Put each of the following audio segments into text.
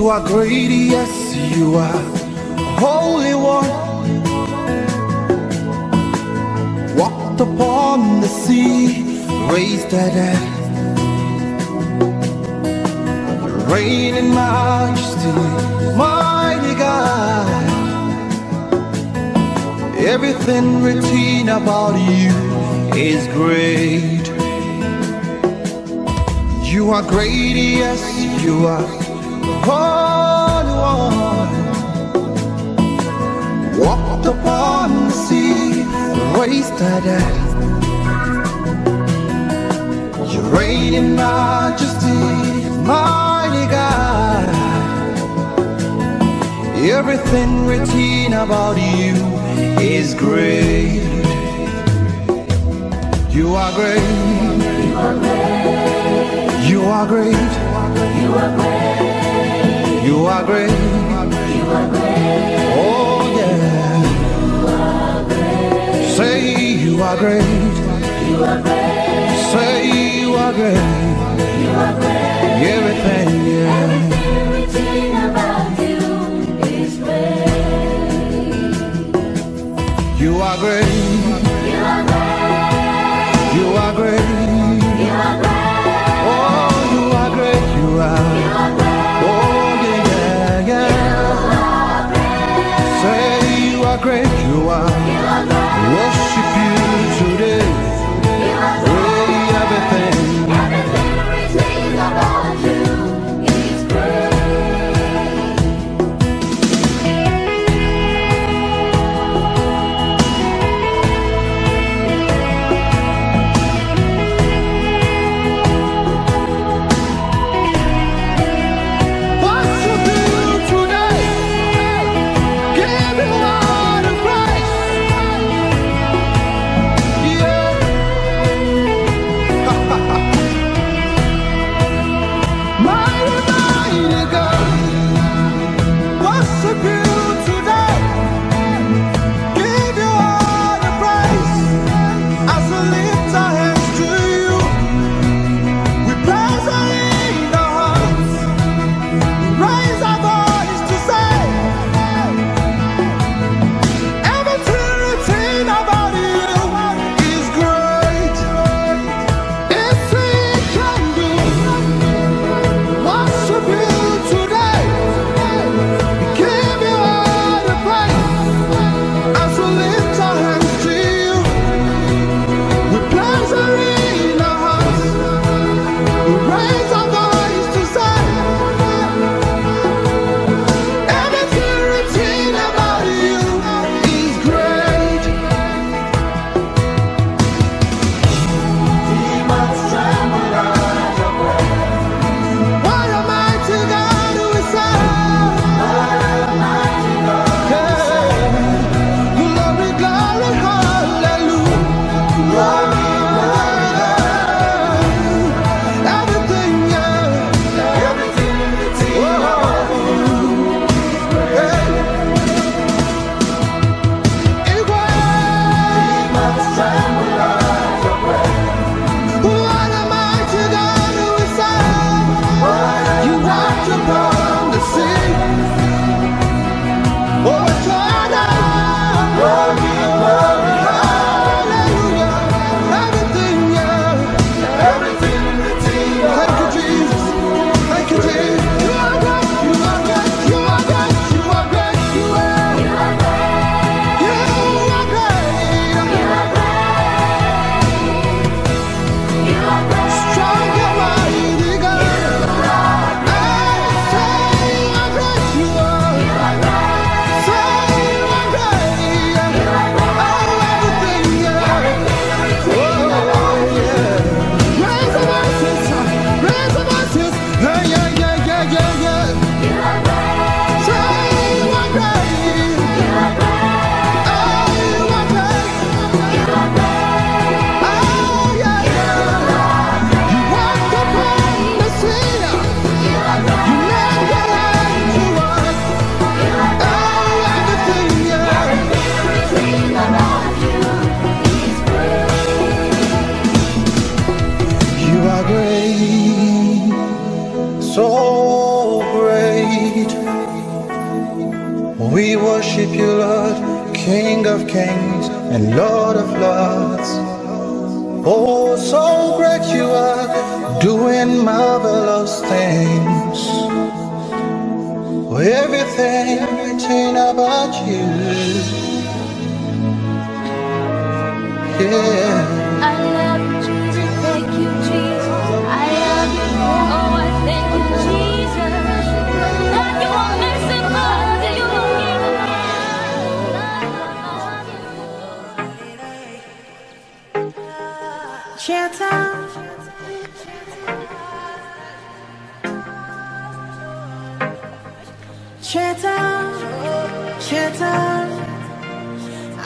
You are great, yes, you are Holy One. Walked upon the sea, raised the dead. Reign in majesty, mighty God. Everything written about you is great. You are great, yes, you are Holy One. Walked upon the sea, raised the dead. You reign in majesty, mighty God. Everything written about you is great. You are great. You are great. You are great. You are great. You are great. You are great. Oh yeah. You are great. Say you are great. You are great. Say you are great. You are great. Everything, yeah. Everything written about you is great. You are great. You are great. You are great. You are great. Oh, you are great. You are. You are great. Oh yeah, yeah, You yeah. are great. Say you are great. You are. You are great. Worship you today. You are great. Great everything. Everything written about you is great. What you do today? Give him all the praise. We worship you, Lord, King of kings and Lord of lords. Oh, so great you are, doing marvelous things. Everything about you, yeah. I love you, Jesus. Thank you, Jesus. I love you. Oh, I thank you, Jesus. God, you are merciful. You are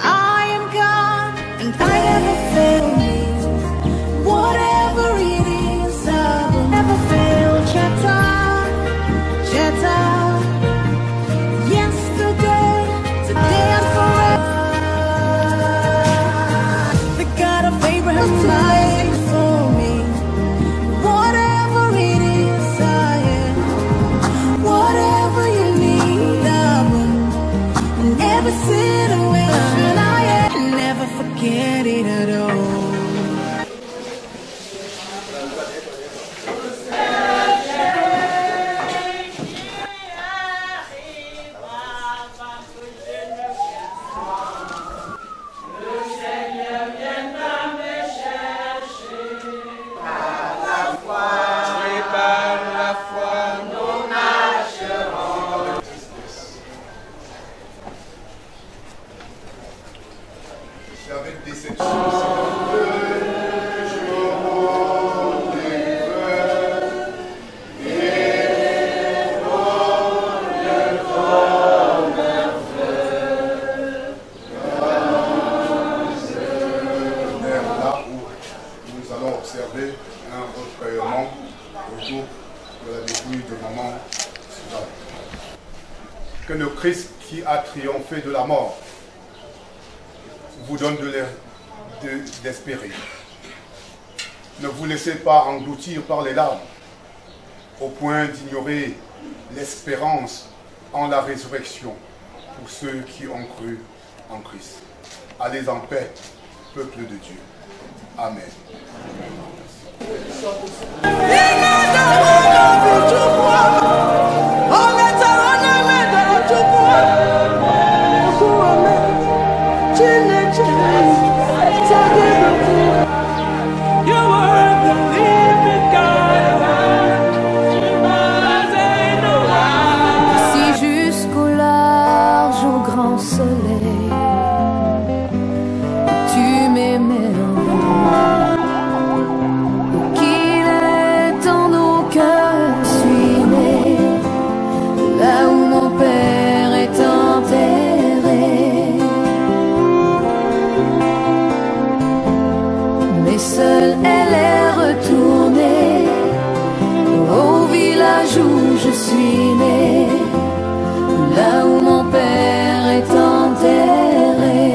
I am God, and I never fail me. Whatever it is, I will never fail. Cheta, yesterday, today, and forever. The God of Abraham, fight for me. Whatever it is, I am. Whatever you need, I will. Never situation I never forget it at all. C'est avec déception, Seigneur, que je me relèverai et là où nous allons observer un recueillement autour de la dépouille de maman Suzanne. Que le Christ qui a triomphé de la mort vous donne d'espérer. Ne vous laissez pas engloutir par les larmes, au point d'ignorer l'espérance en la résurrection pour ceux qui ont cru en Christ. Allez en paix, peuple de Dieu. Amen. Si jusqu'au large, au grand soleil, tu m'aimais et qu'il est en nos cœurs, je suis né là où mon père est enterré. Mais seule elle est retournée au village où je suis né, là où mon père est enterré,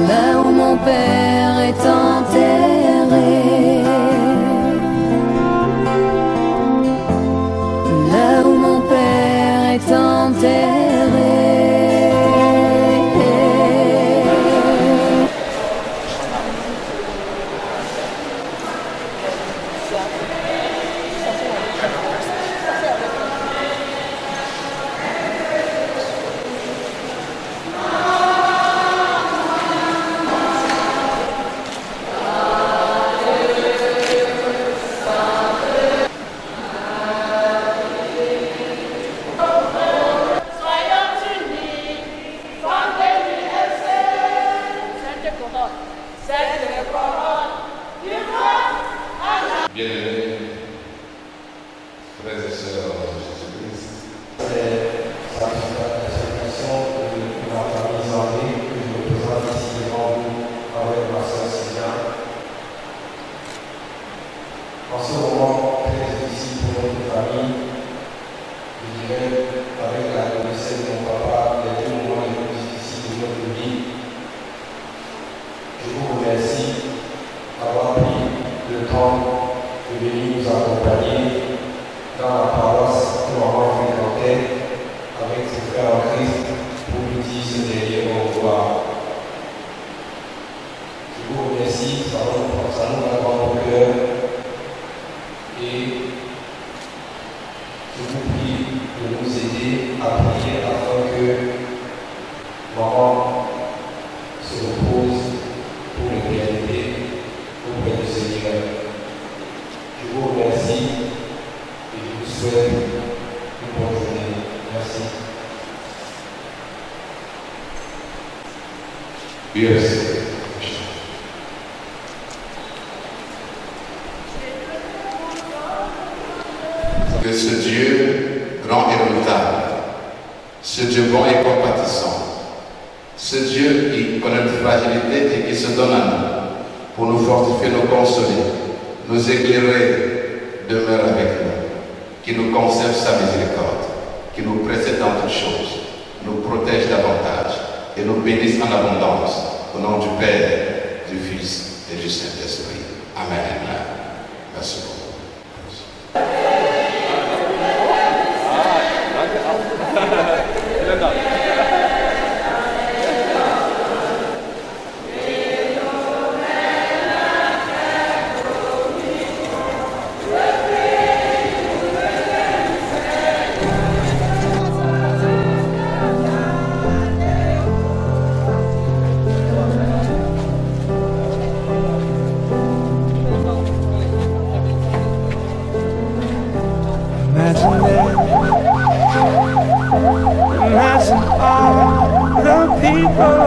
là où mon père est enterré, là où mon père est enterré. Bien-aimés, frères et sœurs de Jésus-Christ, C'est sa satisfaction de ma famille Zambé que je me présente ici devant vous avec ma soeur Sylviane. En ce moment très difficile pour notre famille, je dirais avec la décès de mon papa, les deux moments les plus difficiles de notre vie, je vous remercie d'avoir pris le temps de venir nous accompagner dans la paroisse tête avec ses frères en Christ pour lui dire ce dernier au revoir. Je vous remercie, ça nous va dans mon cœur et je vous prie de nous aider à prier afin que maman se repose pour l'éternité auprès du Seigneur. Je vous remercie et je vous souhaite une bonne journée. Merci. Yes. Que ce Dieu grand et redoutable, ce Dieu bon et compatissant, ce Dieu qui connaît notre fragilité et qui se donne à nous pour nous fortifier, nous consoler, nous éclairer, demeure avec nous, qui nous conserve sa miséricorde, qui nous précède dans toutes choses, nous protège davantage et nous bénisse en abondance, au nom du Père, du Fils et du Saint-Esprit. Amen. Merci beaucoup. Imagine all the people.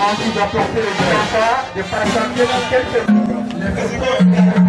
Qui doit porter les enfants de patienter dans quelques minutes. Le président est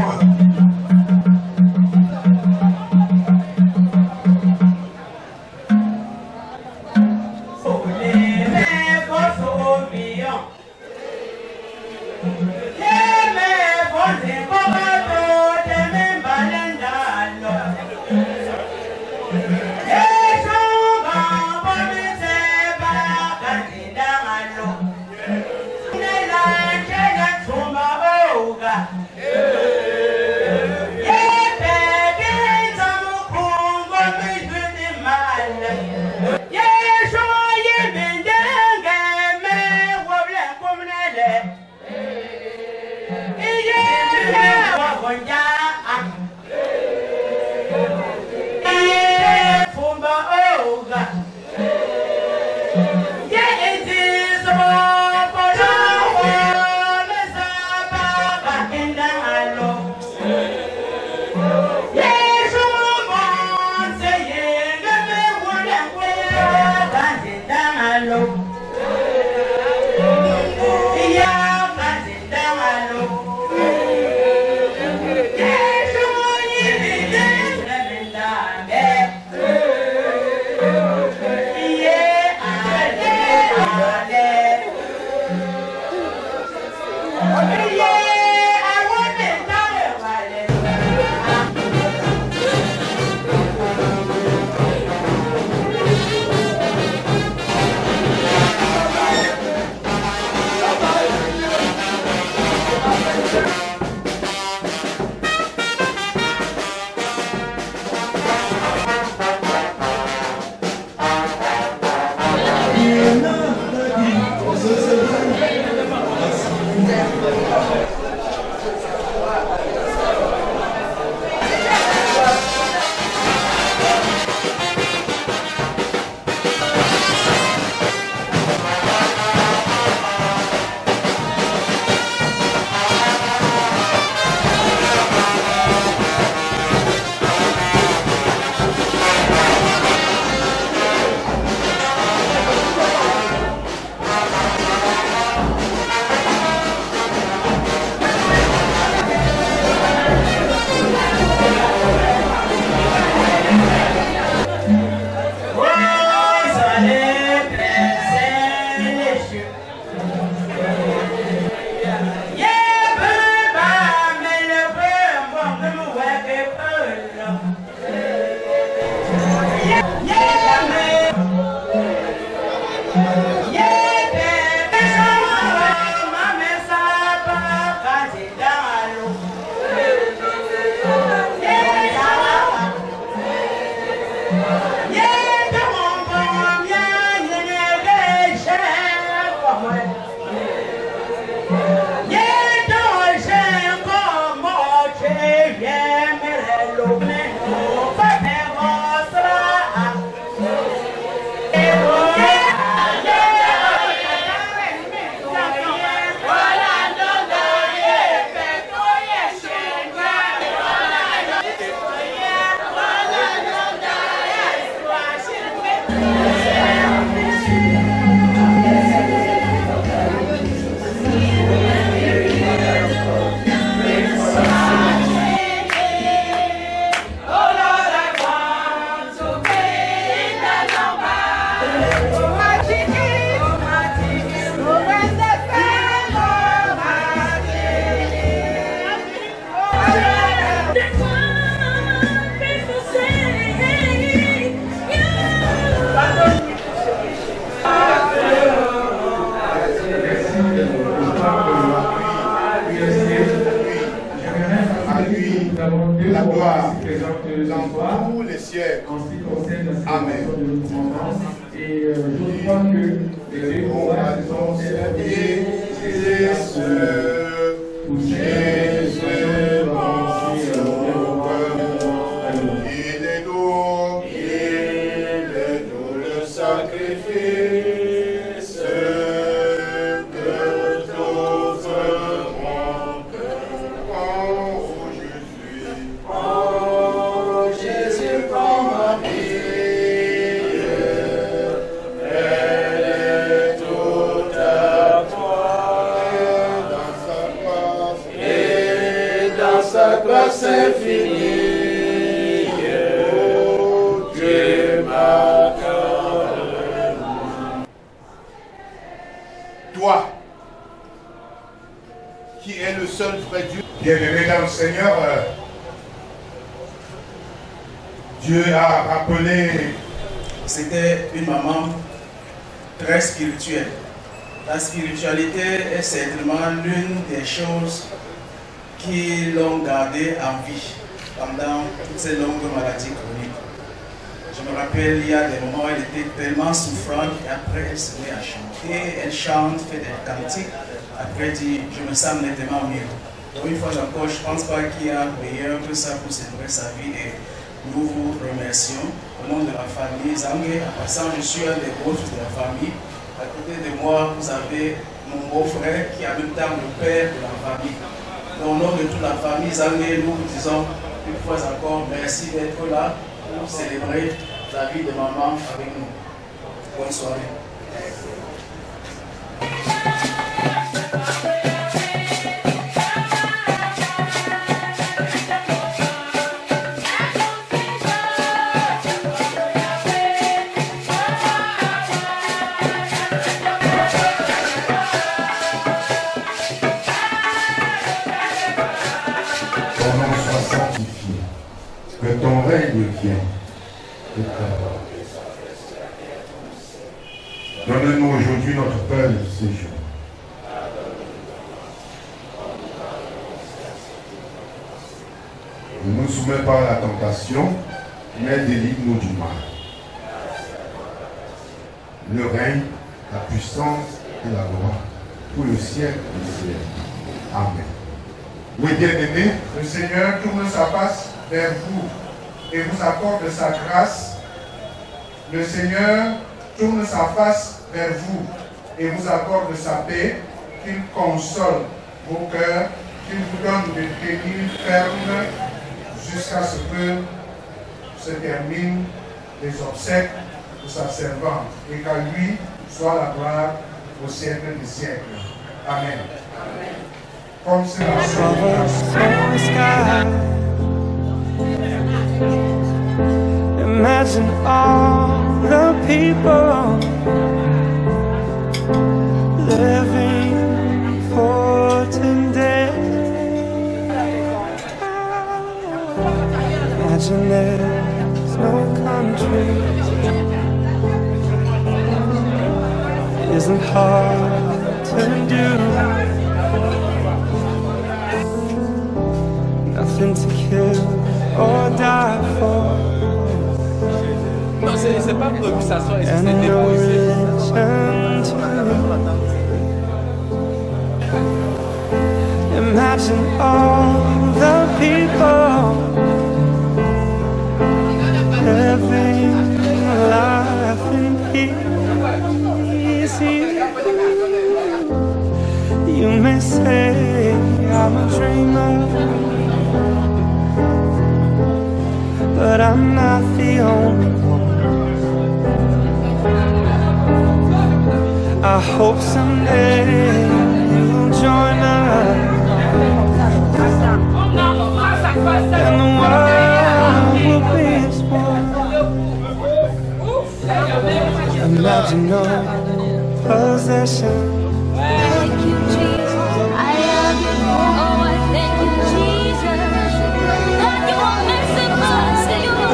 avons deux la gloire ici présentes ce soir. dans tous les siècles. En ce qui concerne la Amen. célébration de notre commandance. Et je crois que les deux combats se sont célébrés pour Jésus avancé à Il est doux le sacrifice que t'offre mon cœur. Oh Jésus, Jésus, prends ma vie, elle est toute à toi, et dans sa grâce infinie. Toi, qui es le seul vrai Dieu. Bien-aimés dans le Seigneur, Dieu a rappelé. C'était une maman très spirituelle. La spiritualité est certainement l'une des choses qui l'ont gardée en vie pendant toutes ces longues maladies chroniques. Je me rappelle, il y a des moments où elle était tellement souffrante et après elle se met à chanter. Elle chante, fait des cantiques. Après elle dit, je me sens nettement mieux. Donc une fois encore, je ne pense pas qu'il y a meilleur que ça pour célébrer sa vie et nous vous remercions au nom de la famille Zangé. En passant, je suis un des beaux-fils de la famille. À côté de moi, vous avez mon beau-frère qui est en même temps le père de la famille. Donc, au nom de toute la famille Zangé, nous vous disons une fois encore merci d'être là pour célébrer la vie de maman avec nous. Bonne soirée. Ton nom soit sanctifié, que ton règne vienne. Donne-nous aujourd'hui notre pain de ce jour. Ne nous soumets pas à la tentation, mais délivre-nous du mal. Le règne, la puissance et la gloire pour le siècle des siècles. Amen. Oui, bien-aimés, Le Seigneur tourne sa face vers vous et vous accorde sa grâce. Le Seigneur tourne sa face vers vous et vous accorde sa paix, qu'il console vos cœurs, qu'il vous donne de tenir ferme jusqu'à ce que se terminent les obsèques de sa servante et qu'à lui soit la gloire au siècle des siècles. Amen. Comme c'est la Imagine all the people living for today. Imagine there's no country. It isn't hard to do. Nothing to kill or die for. Non, c'est pas prévu que ça soit ici, And c'est no déposé. religion to imagine all the people living life in peace. You may say I'm a dreamer, but I'm not the only one. I hope someday you'll join us, and the world will be as one. Imagine no possession. Thank you, Jesus. I love you. Oh, I thank you, Jesus. God, you are merciful. You are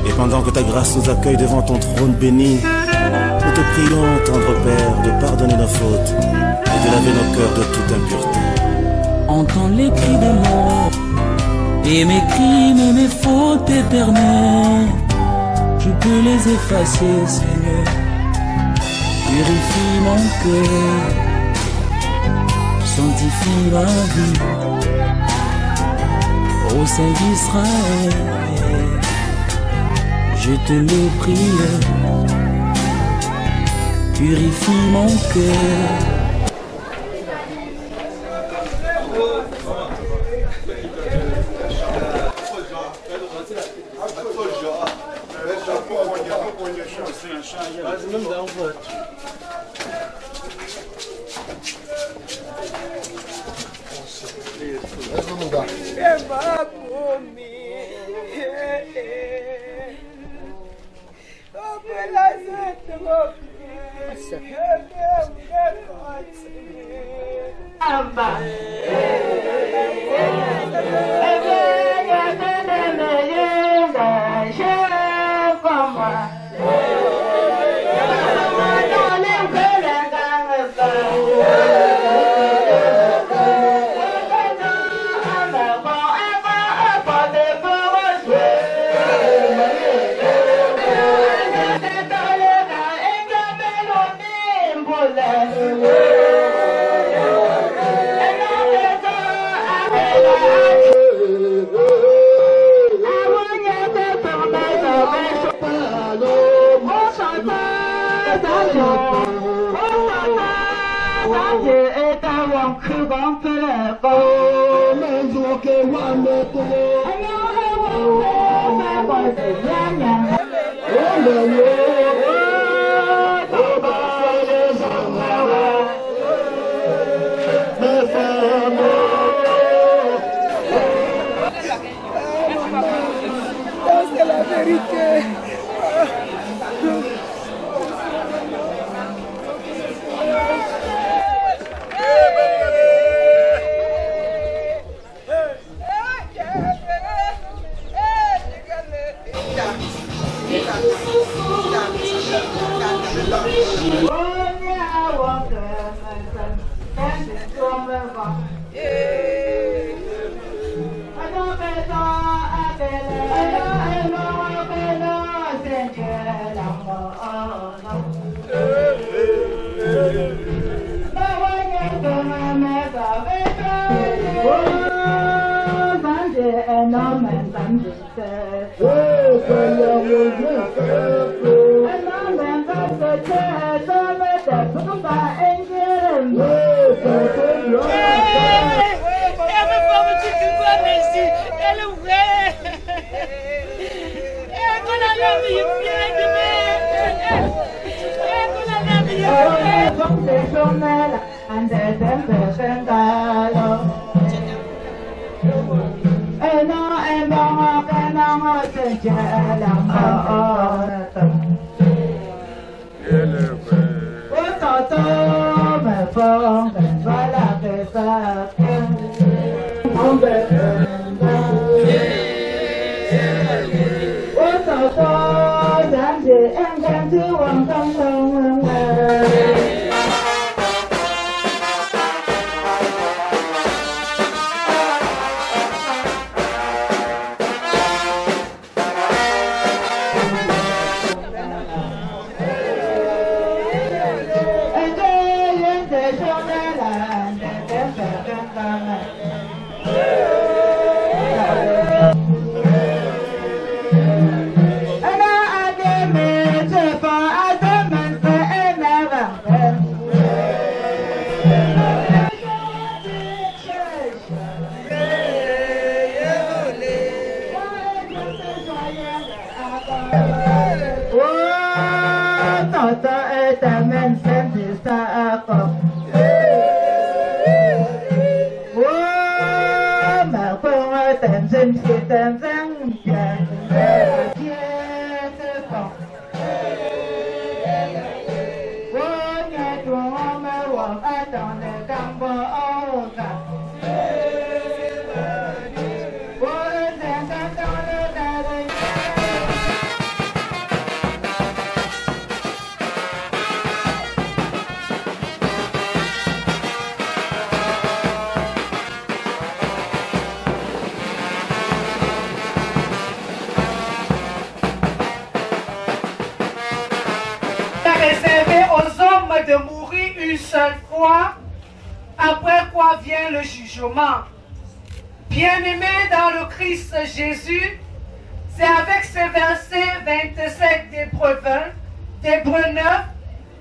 Et pendant que ta grâce nous accueille devant ton trône béni, nous te te prions, tendre Père, de pardonner nos fautes et de laver nos cœurs de toute impureté. Entends les cris des morts et mes crimes et mes fautes éternelles. Je peux les effacer, Seigneur. Purifie mon cœur, sanctifie ma vie. Ô Saint d'Israël, je te le prie, purifie mon cœur. C'est la vérité. réservé aux hommes de mourir une seule fois, après quoi vient le jugement. Bien-aimés dans le Christ Jésus, c'est avec ces versets 27 d'Hébreux 9,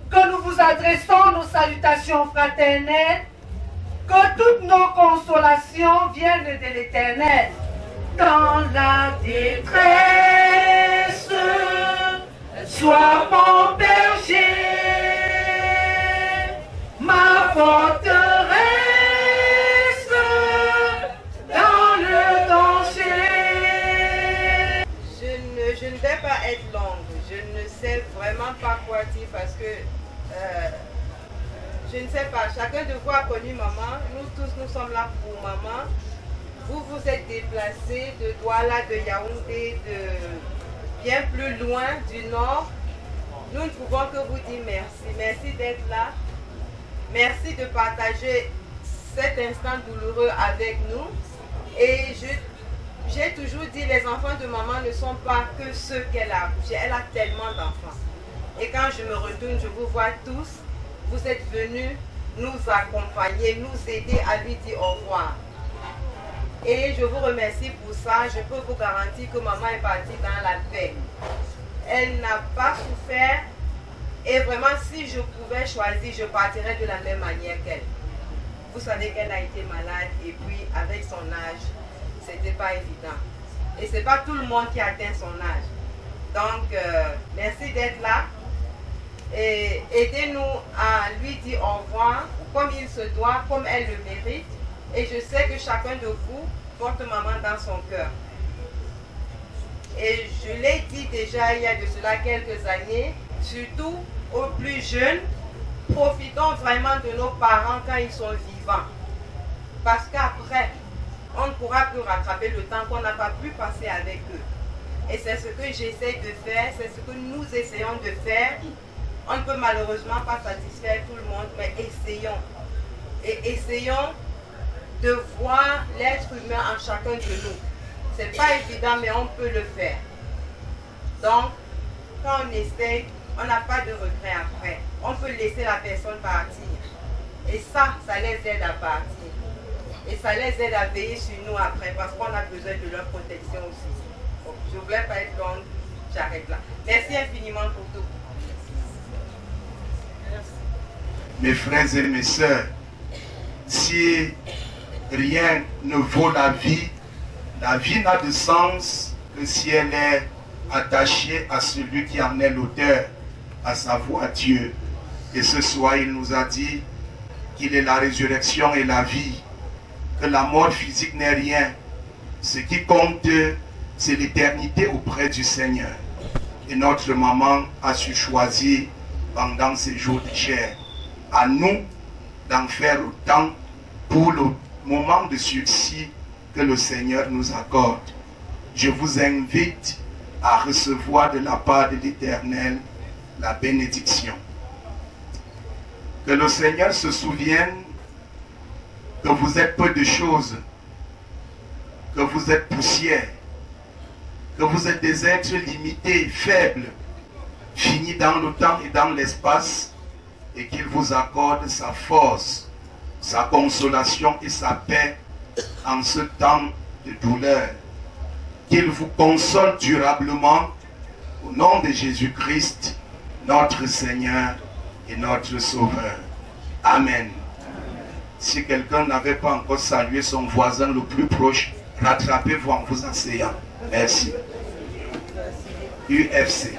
que nous vous adressons nos salutations fraternelles, que toutes nos consolations viennent de l'Éternel. Dans la détresse, sois mon berger, ma forteresse, dans le danger. Je ne vais pas être longue, je ne sais vraiment pas quoi dire parce que je ne sais pas, chacun de vous a connu maman, nous tous nous sommes là pour maman. Vous vous êtes déplacés de Douala, de Yaoundé, de bien plus loin du nord. Nous ne pouvons que vous dire merci. Merci d'être là. Merci de partager cet instant douloureux avec nous. Et j'ai toujours dit, les enfants de maman ne sont pas que ceux qu'elle a accouchés. Elle a tellement d'enfants. Et quand je me retourne, je vous vois tous. Vous êtes venus nous accompagner, nous aider à lui dire au revoir. Et je vous remercie pour ça. Je peux vous garantir que maman est partie dans la paix. Elle n'a pas souffert. Et vraiment, si je pouvais choisir, je partirais de la même manière qu'elle. Vous savez qu'elle a été malade et puis avec son âge, c'était pas évident. Et c'est pas tout le monde qui atteint son âge. Donc, merci d'être là. Et aidez-nous à lui dire au revoir comme il se doit, comme elle le mérite. Et je sais que chacun de vous porte maman dans son cœur. Et je l'ai dit déjà il y a de cela quelques années, surtout aux plus jeunes, profitons vraiment de nos parents quand ils sont vivants. Parce qu'après, on ne pourra plus rattraper le temps qu'on n'a pas pu passer avec eux. Et c'est ce que j'essaie de faire, c'est ce que nous essayons de faire. On ne peut malheureusement pas satisfaire tout le monde, mais essayons. Et essayons de voir l'être humain en chacun de nous. C'est pas évident, mais on peut le faire. Donc, quand on essaie, on n'a pas de regret après. On peut laisser la personne partir. Et ça les aide à partir. Et ça les aide à veiller sur nous après, parce qu'on a besoin de leur protection aussi. Donc, je ne voulais pas être longue, j'arrête là. Merci infiniment pour tout. Merci. Mes frères et mes sœurs, si rien ne vaut la vie n'a de sens que si elle est attachée à celui qui en est l'auteur, à savoir Dieu. Et ce soir, il nous a dit qu'il est la résurrection et la vie, que la mort physique n'est rien. Ce qui compte, c'est l'éternité auprès du Seigneur. Et notre maman a su choisir pendant ces jours de chair. À nous d'en faire autant pour le moment de sursis que le Seigneur nous accorde. Je vous invite à recevoir de la part de l'Éternel la bénédiction. Que le Seigneur se souvienne que vous êtes peu de choses, que vous êtes poussière, que vous êtes des êtres limités, faibles, finis dans le temps et dans l'espace, et qu'il vous accorde sa force, sa consolation et sa paix en ce temps de douleur. Qu'il vous console durablement au nom de Jésus-Christ, notre Seigneur et notre Sauveur. Amen. Si quelqu'un n'avait pas encore salué son voisin le plus proche, rattrapez-vous en vous asseyant. Merci. UFC.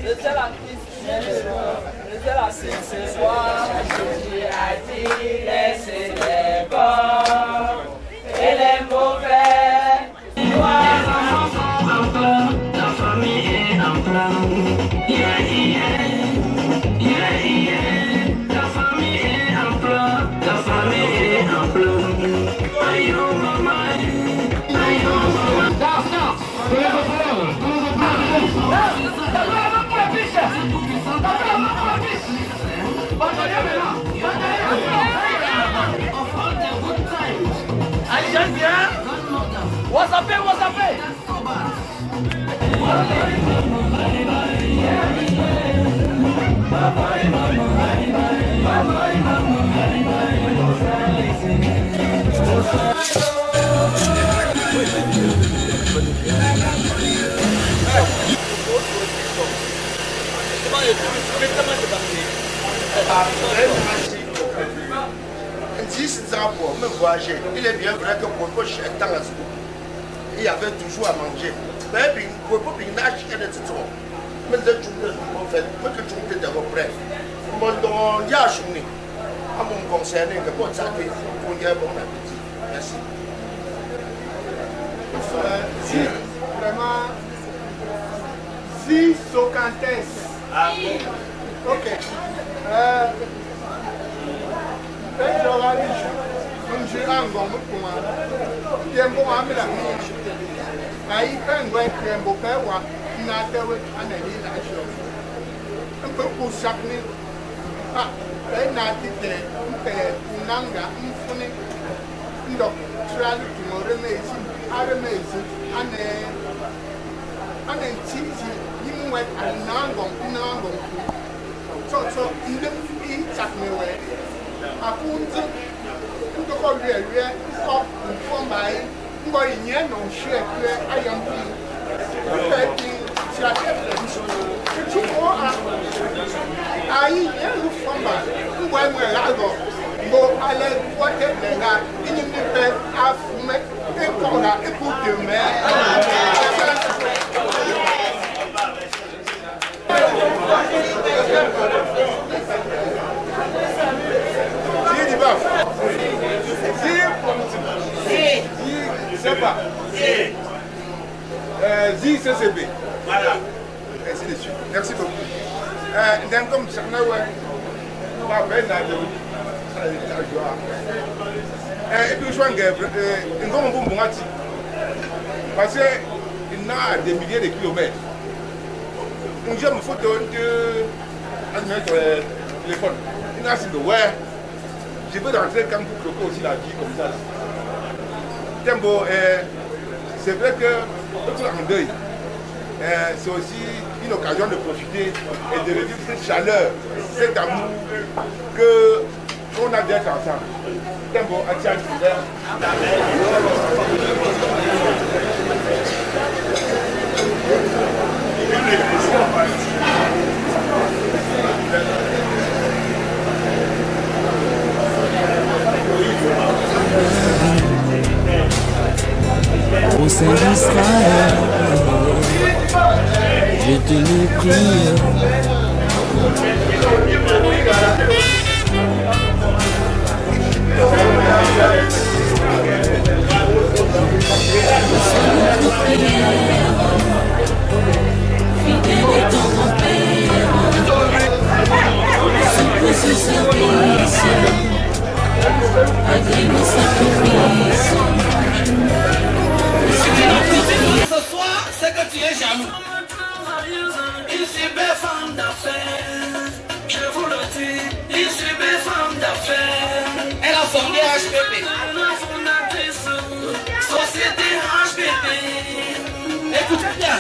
Le ciel a ce soir, Jésus a dit, laissez les bons et les mauvais. La famille est en plan. Yeah, yeah. Yeah, yeah. La famille est en plan. La famille est en plan. Aïe, oh, maman. Aïe, oh, maman. Allez, j'aime bien. What's up? 10 ans pour me voyager. Il est bien vrai que pour le chèque dans la seconde, il y avait toujours à manger. Mais pour le pinage, il y a des titres. Mais je trouve que je fais, mais que je trouve que je bref. Mon don, il y a chouni. À mon concerné, que pour ça, il faut y avoir bon appétit. Merci. Si, vraiment, si Socantes. Ah bon. Ok. CCB. Voilà. Ainsi de suite. Merci beaucoup. Comme ça, et puis, je suis un parce qu'il n'a des milliers de kilomètres. Donc, j'ai une photo de sur le téléphone. Il a dit, ouais, je peux rentrer quand vous croquez aussi la vie comme ça. Tembo, c'est vrai que tout en deuil, c'est aussi une occasion de profiter et de revivre cette chaleur, cet amour qu'on a d'être ensemble. Tembo, Atia, Au sein d'Israël, je te le prie. Fidèle est ton grand-père, souple ce service, agrément sacrifice. Ce soir, c'est que tu es jaloux. Une si belle femme d'affaires, je vous le dis, une si belle femme d'affaires. Elle a fondé HPP, Société HPP. Écoutez bien.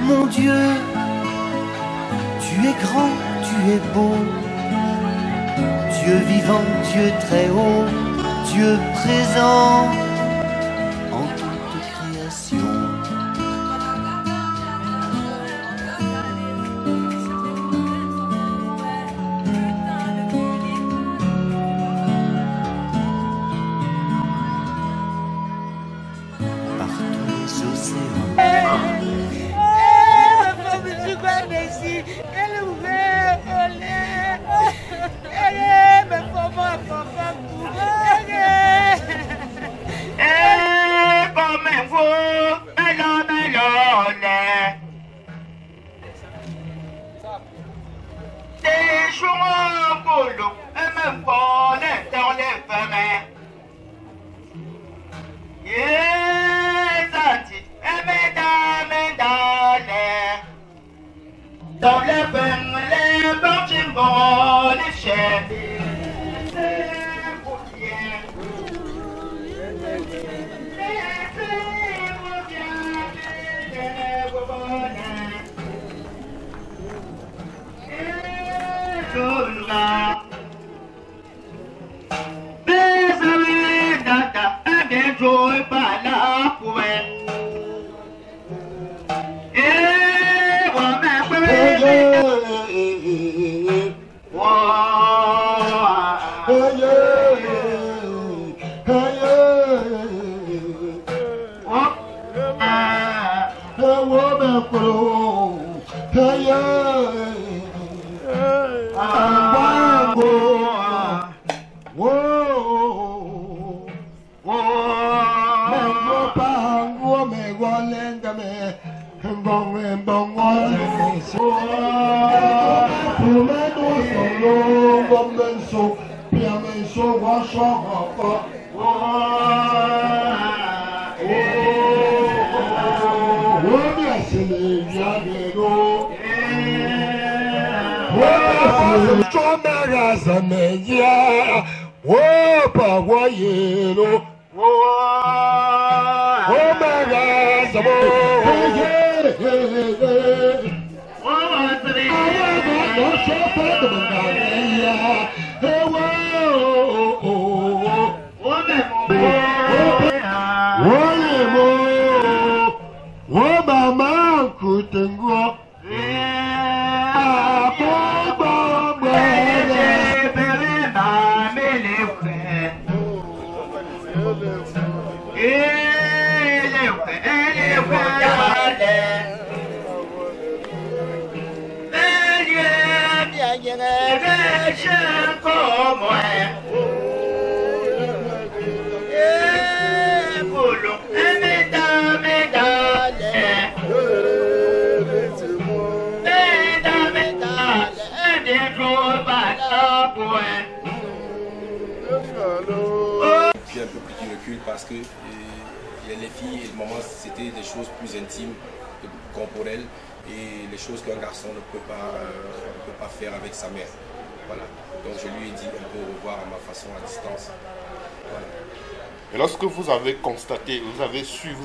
Mon Dieu, tu es grand, tu es beau, Dieu vivant, Dieu très haut, Dieu présent en toute création. Par tous les océans. Puis un peu plus du recul parce que les filles et le moment c'était des choses plus intimes, corporelles et les choses qu'un garçon ne peut pas faire avec sa mère. Voilà. Donc je lui ai dit un peu au revoir à ma façon à distance. Voilà. Et lorsque vous avez constaté, vous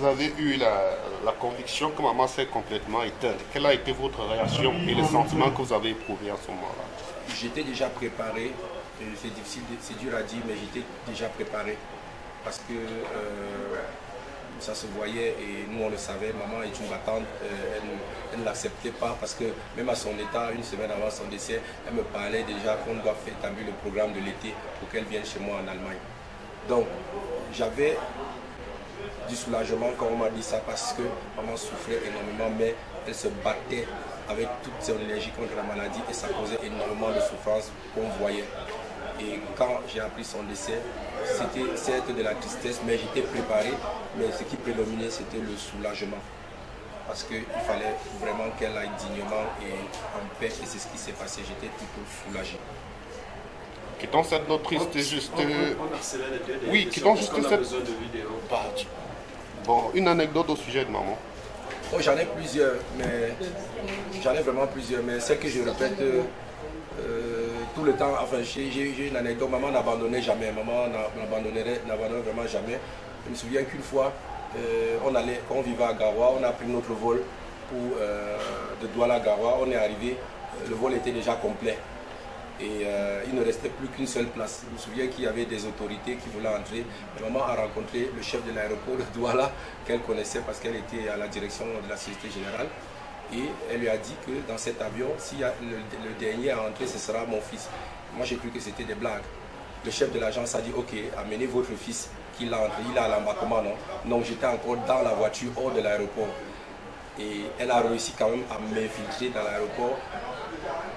avez eu la conviction que maman s'est complètement éteinte, quelle a été votre réaction et les sentiments que vous avez éprouvés à ce moment-là? J'étais déjà préparé, c'est difficile, c'est dur à dire, mais j'étais déjà préparé parce que ça se voyait et nous on le savait, maman est une battante, elle ne l'acceptait pas parce que même à son état, une semaine avant son décès, elle me parlait déjà qu'on doit établir le programme de l'été pour qu'elle vienne chez moi en Allemagne. Donc j'avais du soulagement quand on m'a dit ça parce que maman souffrait énormément mais elle se battait avec toute son énergie contre la maladie et ça causait énormément de souffrance qu'on voyait. Et quand j'ai appris son décès, c'était certes de la tristesse, mais j'étais préparé. Mais ce qui prédominait, c'était le soulagement. Parce qu'il fallait vraiment qu'elle aille dignement et en paix. Et c'est ce qui s'est passé. J'étais plutôt soulagé. Quittons cette note triste juste... Oui, quittons juste cette... Bon, une anecdote au sujet de maman. Oh, j'en ai plusieurs, mais... J'en ai vraiment plusieurs, mais celle que je répète... tout le temps, enfin j'ai une anecdote, maman n'abandonnait jamais, maman n'abandonnait vraiment jamais. Je me souviens qu'une fois, on vivait à Garoua, on a pris notre vol de Douala à Garoua, on est arrivé, le vol était déjà complet. Et il ne restait plus qu'une seule place. Je me souviens qu'il y avait des autorités qui voulaient entrer. Maman a rencontré le chef de l'aéroport de Douala, qu'elle connaissait parce qu'elle était à la direction de la Société Générale. Et elle lui a dit que dans cet avion, s'il y a le dernier à entrer, ce sera mon fils. Moi, j'ai cru que c'était des blagues. Le chef de l'agence a dit, ok, amenez votre fils, qu'il a entré, il est à l'embarquement, non? Donc j'étais encore dans la voiture, hors de l'aéroport. Et elle a réussi quand même à m'infiltrer dans l'aéroport,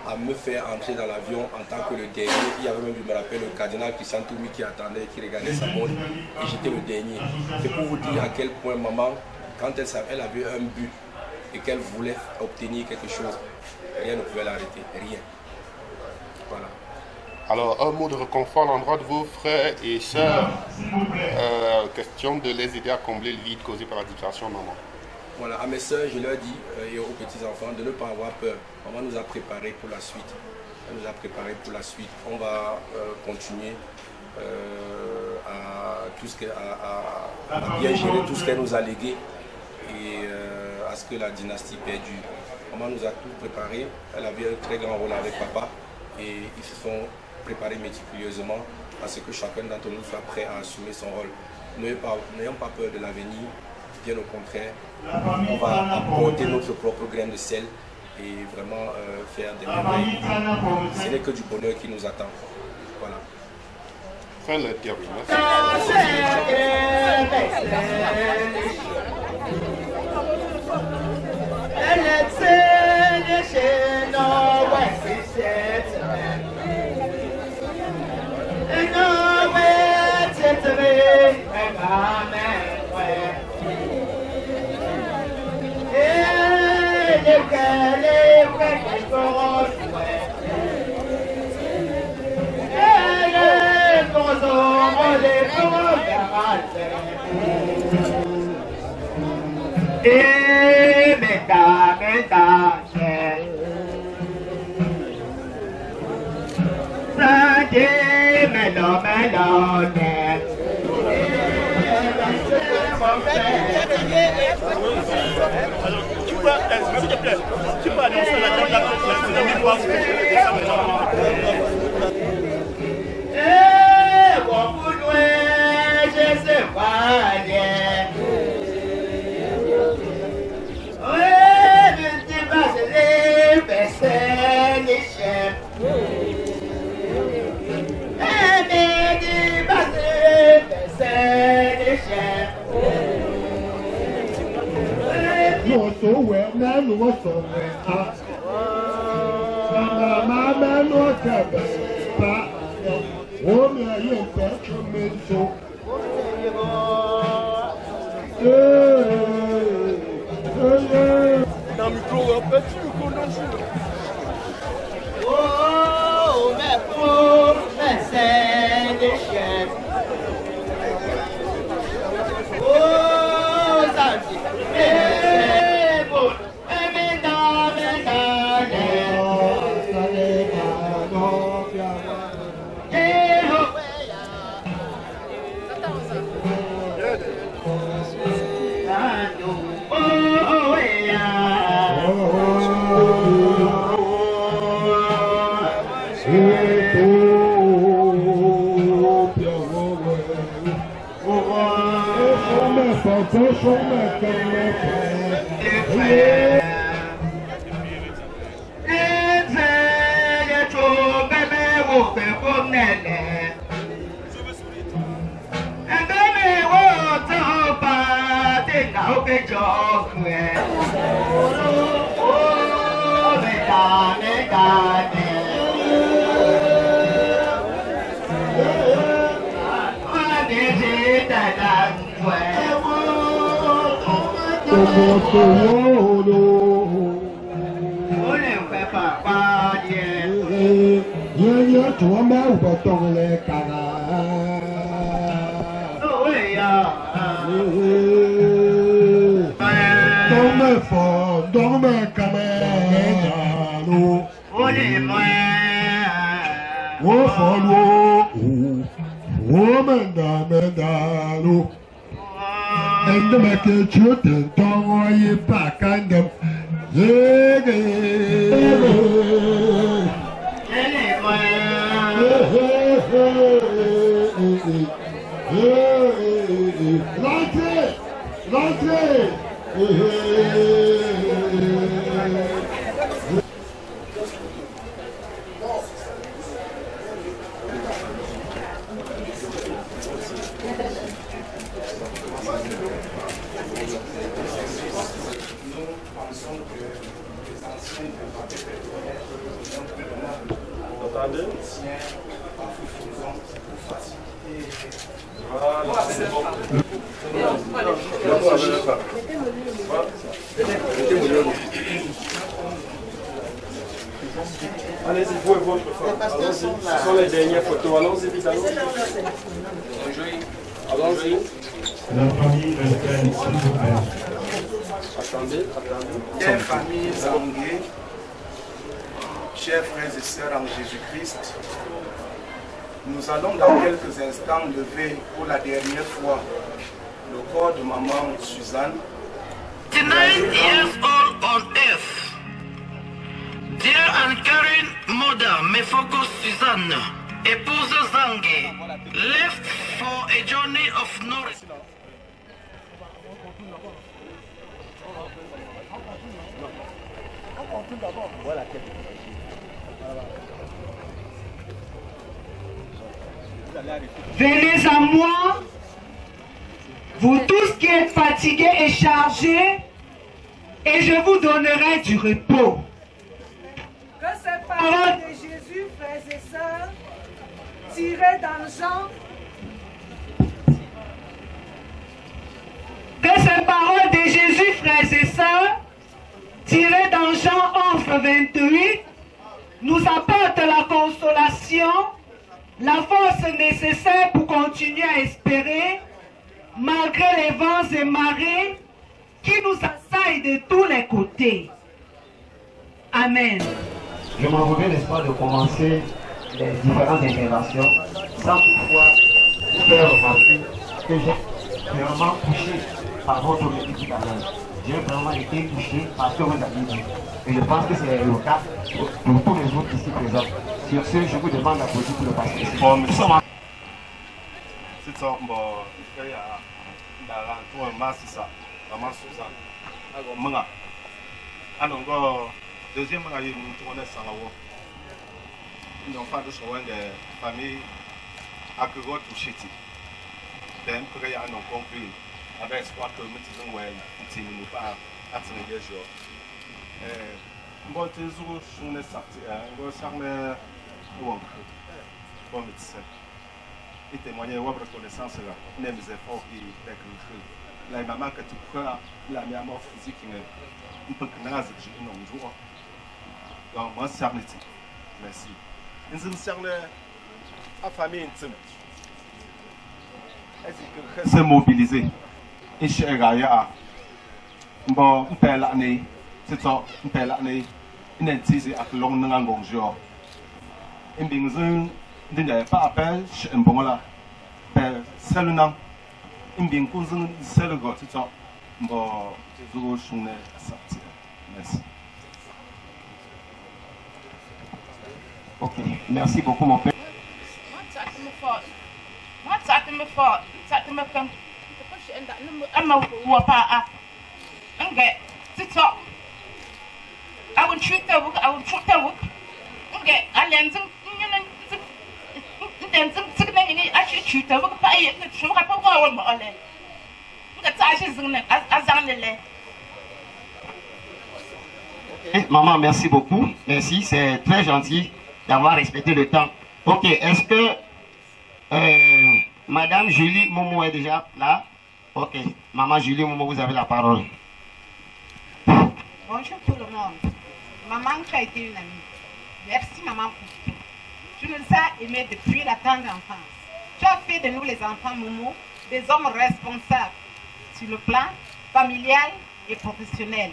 à me faire entrer dans l'avion en tant que le dernier. Il y avait même, je me rappelle, le cardinal Christian Toumi qui attendait, qui regardait sa montre. Et j'étais le dernier. C'est pour vous dire à quel point maman, quand elle avait un but, et qu'elle voulait obtenir quelque chose, rien ne pouvait l'arrêter, rien. Voilà. Alors, un mot de réconfort à l'endroit de vos frères et sœurs. Question de les aider à combler le vide causé par la disparition de maman. Voilà, à mes sœurs, je leur dis, et aux petits-enfants, de ne pas avoir peur. Maman nous a préparés pour la suite. Elle nous a préparés pour la suite. On va continuer à bien gérer tout ce qu'elle nous a légué. Et à ce que la dynastie perdure. Maman nous a tout préparé, elle avait un très grand rôle avec papa et ils se sont préparés méticuleusement à ce que chacun d'entre nous soit prêt à assumer son rôle. N'ayons pas peur de l'avenir, bien au contraire, on va apporter notre propre grain de sel et vraiment faire des merveilles. Ce n'est que du bonheur qui nous attend. Voilà. Fin de l'interview. Tu peux annoncer la date dans le micro, petit micro, non, oh, mais pour mais c'est des chiens. Oh, ça dit. Eh, bon. Allez-y, vous et votre femme. Allons-y. Ce sont les dernières photos. Allons-y vite, allons-y. Allons-y. La famille Beltrán, s'il vous plaît. Attendez. Chère famille Zangué, chers frères et sœurs en Jésus-Christ, nous allons dans quelques instants lever pour la dernière fois le corps de maman Suzanne. 9 years old on earth. Dear and caring mother Mefoko Suzanne, épouse Zangué, left for a journey of no return. Venez à moi, vous tous qui êtes fatigués et chargés, et je vous donnerai du repos. Que ces paroles de Jésus, frères et sœurs, tirées dans Jean, que ces paroles de Jésus, frères et sœurs, tirées dans Jean 11, 28, nous apportent la consolation, la force nécessaire pour continuer à espérer, malgré les vents et marées qui nous assaillent de tous les côtés. Amen. Je m'envoie l'espoir de commencer les différentes interventions sans toutefois vous faire remarquer que j'ai vraiment touché par votre métier d'alors. J'ai vraiment été touché par ce que vous avez dit. Et je pense que c'est le cas pour tous les autres ici présents. Sur ce, je vous demande d'applaudir pour le pasteur. C'est ça, il y a un masse, ça, maman Suzanne. Alors, moi, alors, deuxième, il y a une tournée sans la voix. Nous n'avons pas de soin de famille à que vous touchez. Donc, il y a un conclu avec espoir que nous disons, ouais, nous pas à ce niveau. Bon, tu es sur une sortie, on va s'armer ou un peu. Bon, médecin. Et témoigner de votre reconnaissance là, les efforts qui sont faits. La maman que tu crois, la mémoire physique, un peu de naze, je n'en joue pas. Donc, moi, c'est merci. Nous sommes la famille intime. Est-ce que c'est mobilisé? Et chez Gaïa, bon, on paie l'année, c'est ça, on paie l'année, on est ici avec l'on n'a pas de jour. Et bien, nous n'avons pas appel chez un bon là, c'est le nom. Et bien, nous c'est le gars, c'est ça, bon, nous sommes sortis. Merci. Ok, merci beaucoup mon père. Maman, merci beaucoup. Merci, c'est très gentil d'avoir respecté le temps. Ok, est-ce que Madame Julie Momo est déjà là? Ok, Maman Julie Momo, vous avez la parole. Bonjour tout le monde. Maman, tu as été une amie. Merci maman pour tout. Tu nous as aimés depuis la tendre enfance. Tu as fait de nous les enfants Momo des hommes responsables sur le plan familial et professionnel.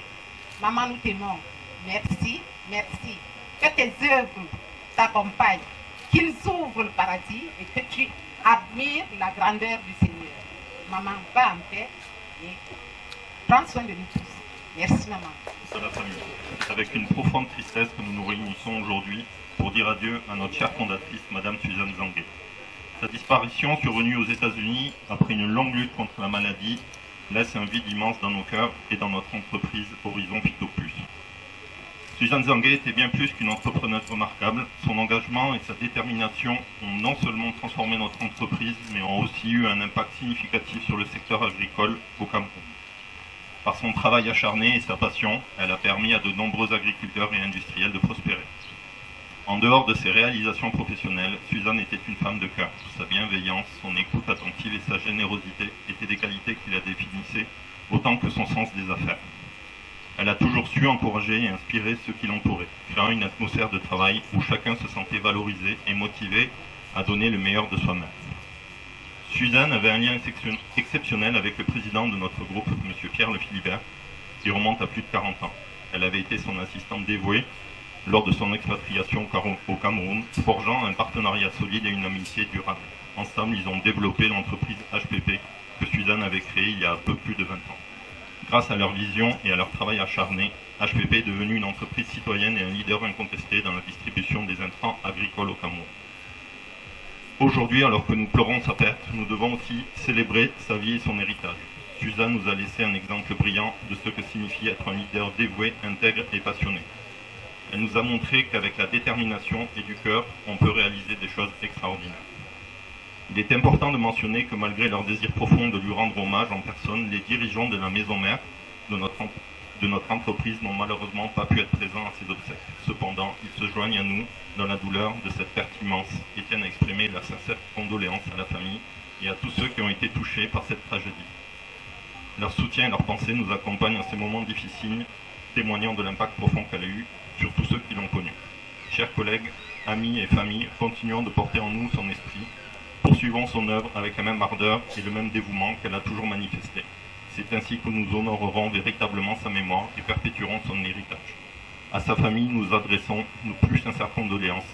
Maman, nous t'aimons. Merci, merci. Que tes œuvres t'accompagnent, qu'ils ouvrent le paradis et que tu admires la grandeur du Seigneur. Maman, va en paix et prends soin de nous tous. Merci maman. À la famille. C'est avec une profonde tristesse que nous nous réunissons aujourd'hui pour dire adieu à notre chère fondatrice, Madame Suzanne Zanguet. Sa disparition, survenue aux États-Unis après une longue lutte contre la maladie, laisse un vide immense dans nos cœurs et dans notre entreprise Horizon Phyto Plus. Suzanne Zanguet était bien plus qu'une entrepreneuse remarquable. Son engagement et sa détermination ont non seulement transformé notre entreprise, mais ont aussi eu un impact significatif sur le secteur agricole au Cameroun. Par son travail acharné et sa passion, elle a permis à de nombreux agriculteurs et industriels de prospérer. En dehors de ses réalisations professionnelles, Suzanne était une femme de cœur. Sa bienveillance, son écoute attentive et sa générosité étaient des qualités qui la définissaient, autant que son sens des affaires. Elle a toujours su encourager et inspirer ceux qui l'entouraient, créant une atmosphère de travail où chacun se sentait valorisé et motivé à donner le meilleur de soi-même. Suzanne avait un lien exceptionnel avec le président de notre groupe, M. Pierre Le Philibert, qui remonte à plus de 40 ans. Elle avait été son assistante dévouée lors de son expatriation au Cameroun, forgeant un partenariat solide et une amitié durable. Ensemble, ils ont développé l'entreprise HPP que Suzanne avait créée il y a un peu plus de 20 ans. Grâce à leur vision et à leur travail acharné, HPP est devenue une entreprise citoyenne et un leader incontesté dans la distribution des intrants agricoles au Cameroun. Aujourd'hui, alors que nous pleurons sa perte, nous devons aussi célébrer sa vie et son héritage. Suzanne nous a laissé un exemple brillant de ce que signifie être un leader dévoué, intègre et passionné. Elle nous a montré qu'avec la détermination et du cœur, on peut réaliser des choses extraordinaires. Il est important de mentionner que malgré leur désir profond de lui rendre hommage en personne, les dirigeants de la maison mère de notre entreprise n'ont malheureusement pas pu être présents à ces obsèques. Cependant, ils se joignent à nous dans la douleur de cette perte immense et tiennent à exprimer la sincère condoléance à la famille et à tous ceux qui ont été touchés par cette tragédie. Leur soutien et leur pensée nous accompagnent en ces moments difficiles, témoignant de l'impact profond qu'elle a eu sur tous ceux qui l'ont connue. Chers collègues, amis et familles, continuons de porter en nous son esprit. Poursuivons son œuvre avec la même ardeur et le même dévouement qu'elle a toujours manifesté. C'est ainsi que nous honorerons véritablement sa mémoire et perpétuerons son héritage. À sa famille, nous adressons nos plus sincères condoléances.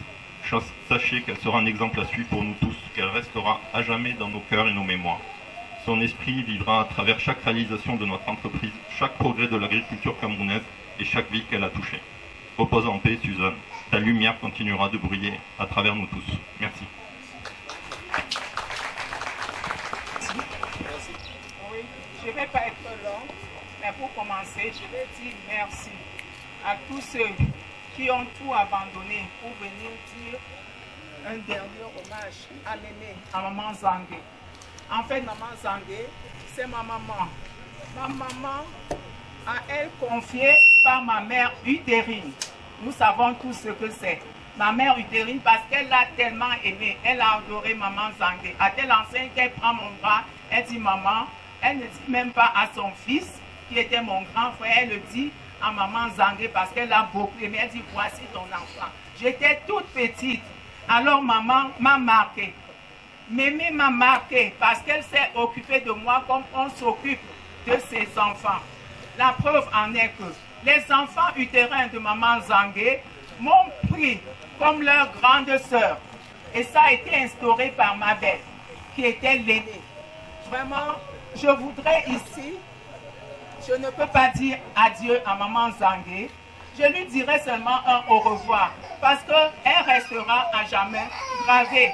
Sachez qu'elle sera un exemple à suivre pour nous tous, qu'elle restera à jamais dans nos cœurs et nos mémoires. Son esprit vivra à travers chaque réalisation de notre entreprise, chaque progrès de l'agriculture camerounaise et chaque vie qu'elle a touchée. Repose en paix, Suzanne. Ta lumière continuera de briller à travers nous tous. Merci. Oui, je ne vais pas être long, mais pour commencer, je vais dire merci à tous ceux qui ont tout abandonné pour venir dire un dernier hommage à Mémé, à maman Zangué. En fait, maman Zangué, c'est ma maman. Ma maman a elle confiée par ma mère utérine. Nous savons tous ce que c'est. Ma mère utérine, parce qu'elle l'a tellement aimée, elle a adoré maman Zangué. À telle enseigne qu'elle prend mon bras, elle dit maman, elle ne dit même pas à son fils, qui était mon grand frère, elle le dit à maman Zangué parce qu'elle l'a beaucoup aimé. Elle dit voici ton enfant. J'étais toute petite, alors maman m'a marqué. Mémé m'a marqué parce qu'elle s'est occupée de moi comme on s'occupe de ses enfants. La preuve en est que les enfants utérins de maman Zangué m'ont pris comme leur grande sœur. Et ça a été instauré par ma belle, qui était l'aînée. Vraiment, je voudrais ici, je ne peux pas dire adieu à maman Zangué. Je lui dirai seulement un au revoir, parce qu'elle restera à jamais gravée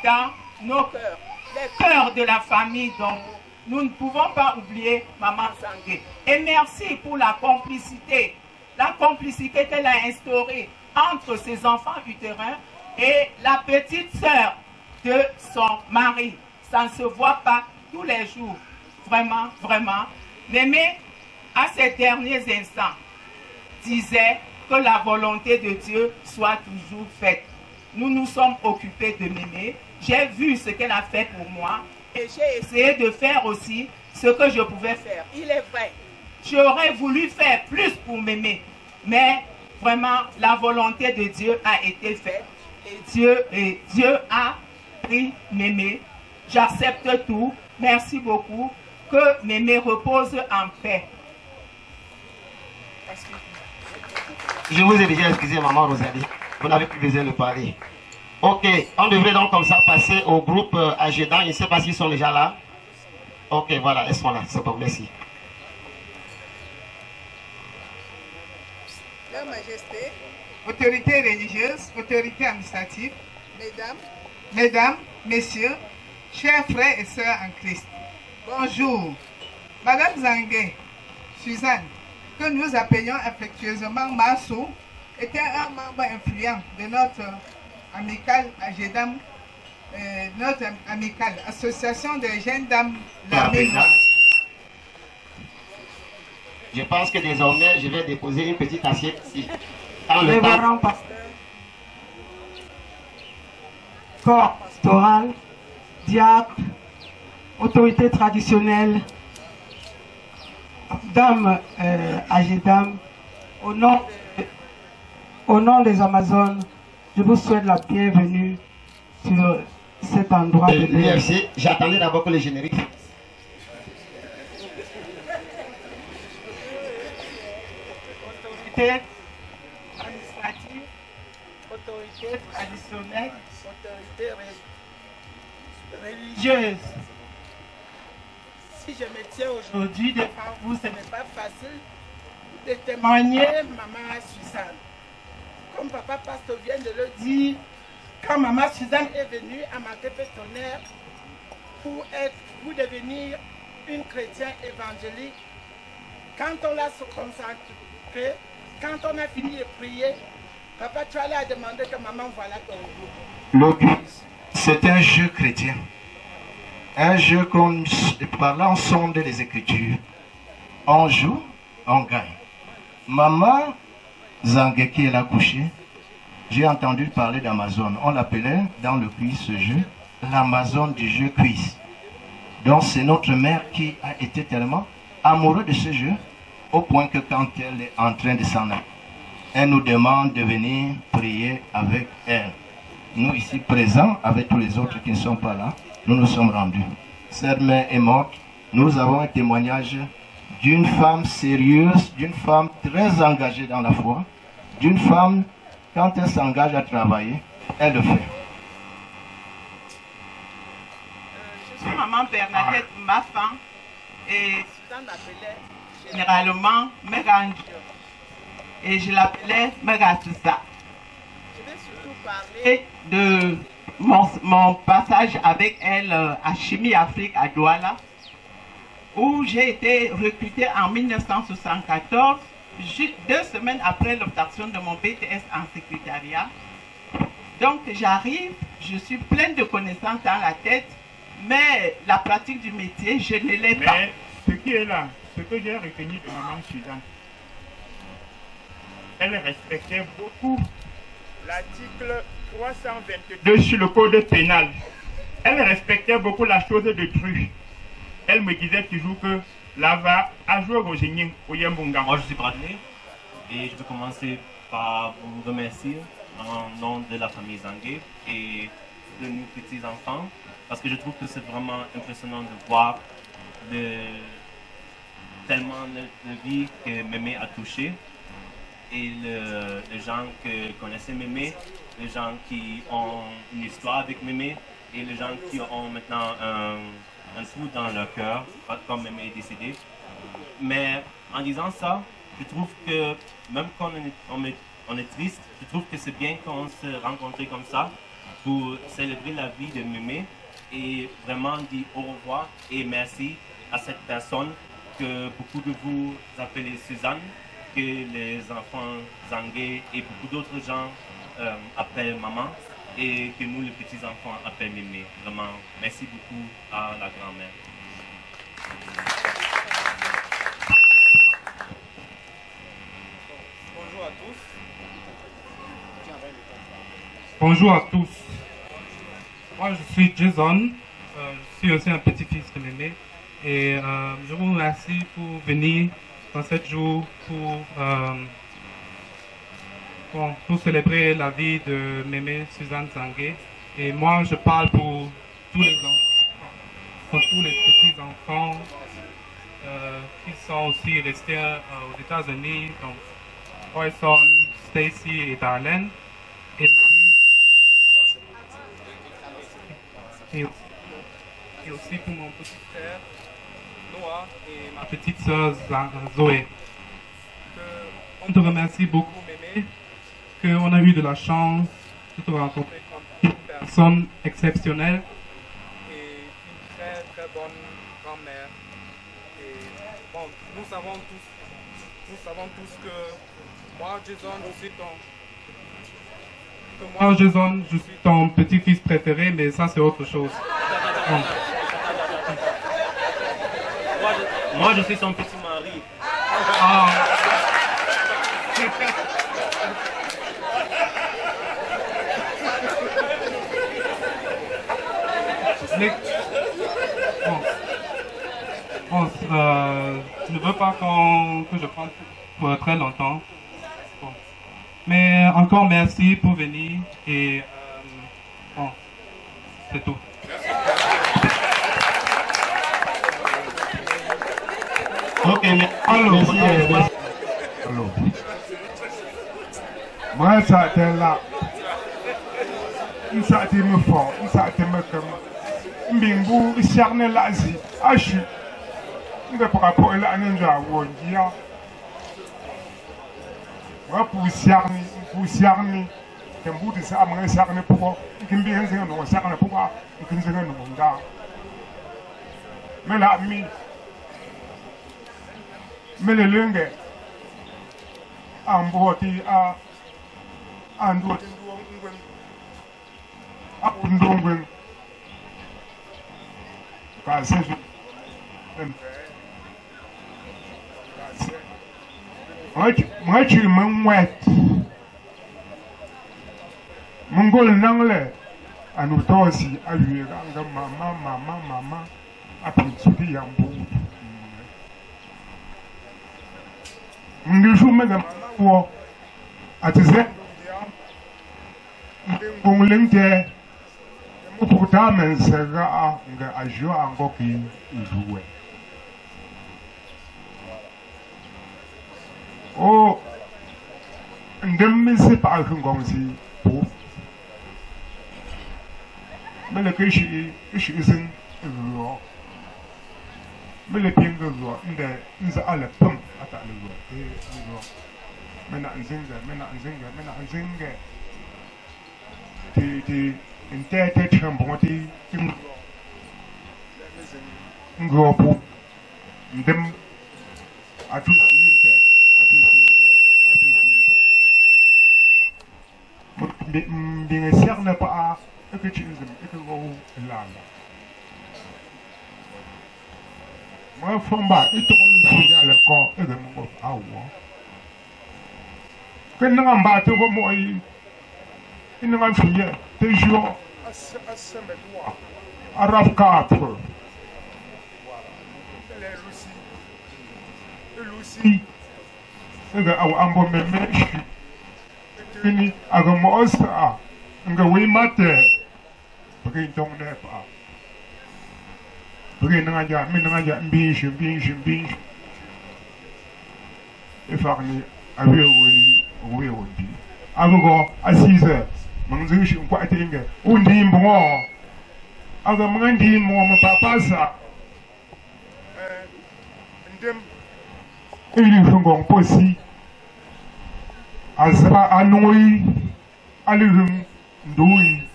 dans nos cœurs, les cœurs de la famille. Donc, nous ne pouvons pas oublier maman Zangué. Et merci pour la complicité qu'elle a instaurée entre ses enfants utérins et la petite sœur de son mari. Ça ne se voit pas tous les jours. Vraiment, vraiment. Mémé, à ces derniers instants, disait que la volonté de Dieu soit toujours faite. Nous nous sommes occupés de Mémé. J'ai vu ce qu'elle a fait pour moi et j'ai essayé de faire aussi ce que je pouvais faire. Il est vrai, j'aurais voulu faire plus pour Mémé, mais vraiment la volonté de Dieu a été faite et Dieu a pris Mémé. J'accepte tout. Merci beaucoup. Que Mémé repose en paix. Je vous ai déjà excusé, maman Rosalie. Vous n'avez plus besoin de parler. Ok, on devrait donc comme ça passer au groupe Agédan. Je ne sais pas s'ils sont déjà là. Ok, voilà, ils sont là. C'est bon, merci. Leur Majesté, autorités religieuses, autorités administratives, mesdames, messieurs, chers frères et sœurs en Christ, bonjour. Madame Zangué, Suzanne, que nous appelions affectueusement Massou, était un membre influent de notre amicale Agédam, notre amicale Association des jeunes dames la mémoire. Je pense que désormais, je vais déposer une petite assiette ici. Révérend pasteur, corps pastoral, diacre, autorité traditionnelle, dame Agédam, au nom des Amazones, je vous souhaite la bienvenue sur cet endroit de l'UFC. J'attendais d'abord que le générique. Autorité administrative, autorité traditionnelle, autorité religieuse. Si je me tiens aujourd'hui devant vous, ce n'est pas facile de témoigner, maman Suzanne. Comme papa pasteur vient de le dire, quand maman Suzanne est venue à ma pétonnerre pour devenir une chrétienne évangélique, quand on l'a consacré, quand on a fini de prier, papa, tu allais demander que maman voilà ton groupe. c'est un jeu chrétien. Un jeu comme par là on sonde les Écritures. On joue, on gagne. Maman Zangue qui est là couchée, j'ai entendu parler d'Amazon. On l'appelait dans le quiz ce jeu l'Amazon du jeu quiz. Donc c'est notre mère qui a été tellement amoureuse de ce jeu au point que quand elle est en train de s'en aller, elle nous demande de venir prier avec elle. Nous ici présents, avec tous les autres qui ne sont pas là, nous nous sommes rendus. Cette mère est morte. Nous avons un témoignage d'une femme sérieuse, d'une femme très engagée dans la foi, d'une femme, quand elle s'engage à travailler, elle le fait. Je suis maman Bernadette Mafan et Suzanne m'appelait généralement Megange et je l'appelais Megasusa. Je vais surtout parler de mon passage avec elle à Chimie Afrique à Douala, où j'ai été recrutée en 1974, juste 2 semaines après l'obtention de mon BTS en secrétariat. Donc j'arrive, je suis pleine de connaissances dans la tête, mais la pratique du métier, je ne l'ai pas. Mais ce qui est là, ce que j'ai retenu de maman Suzanne, elle respectait beaucoup l'article 322 sur le code pénal. Elle respectait beaucoup la chose de Dru. Elle me disait toujours que là-bas, à jouer au génie, au Yembunga. Moi, je suis Bradley et je vais commencer par vous remercier en nom de la famille Zangue et de nos petits-enfants parce que je trouve que c'est vraiment impressionnant de voir tellement de vie que Mémé a touché et les gens qui connaissaient Mémé, les gens qui ont une histoire avec Mémé et les gens qui ont maintenant un trou dans leur cœur, comme Mémé est décédée. Mais en disant ça, je trouve que même quand on est triste, je trouve que c'est bien qu'on se rencontre comme ça pour célébrer la vie de Mémé et vraiment dire au revoir et merci à cette personne que beaucoup de vous appelez Suzanne, que les enfants Zangue et beaucoup d'autres gens appellent maman et que nous les petits-enfants appellent Mémé. Vraiment, merci beaucoup à la grand-mère. Bonjour à tous. Bonjour à tous. Moi, je suis Jason. Je suis aussi un petit-fils de Mémé. Et je vous remercie pour venir dans ce jour pour célébrer la vie de Mémé Suzanne Zangue. Et moi, je parle pour tous les enfants, pour tous les petits-enfants qui sont aussi restés aux États-Unis, donc Royson, Stacy et Darlene. Et aussi pour mon petit frère Noah et ma petite soeur Zoé. On te remercie beaucoup, Mémé, qu'on a eu de la chance de te rencontrer comme une personne exceptionnelle et une très très bonne grand-mère. Et bon, nous savons tous que moi, Jason, je suis ton petit-fils préféré, mais ça c'est autre chose. Bon. Moi, je suis son petit mari. Ah. Je ne veux pas que je parle pour très longtemps. Bon. Mais encore merci pour venir et bon, c'est tout. Ok, merci. Moi, ça a été là. Ça a été me fort, ça a été me comme. Mbimbu, charne l'Asie, Achu. Je ne peux pas pour la ninja ou dia. Moi, pour charne, quand vous dites ça, moi, charne pour. Il me dit que nous charne pour. Il me dit que nous gars. Mais la mi. Mais le lungue. Amboti a. Andoti. Apundongwen. Moi, tu m'en wet. Mon gol n'anglais. À nous aussi, à lui, maman, à Pitsouti Yambo. Nous jouons même à tes ailes. Nous l'ingé. Pourtant, mais c'est à jouer encore qui jouait. Oh, ndem pas un gongsi pour. Mais le péché est un roi. Mais le bien de roi, nous a alle pum à ta le roi. Maintenant, un zinga. Une tête chambrontée, un gros pot. Ndem à tout bien cerné pas que tu es là. Moi, Famba, il te rend le corps et le mot à moi. Que nous en battons comme moi, il nous en fait des jours à RAF 4. Lucie, il y a un bon mémé. Ini agak monster, enggak wimate, begini dong deh pak. Begini aja, binge. Ifakni awe. Aku go asise, mengzushi kuat tinggal. Undi mbong, agak mengendi mbong mapapasa. Ini sungguh posi. Azra anoi alirung ndui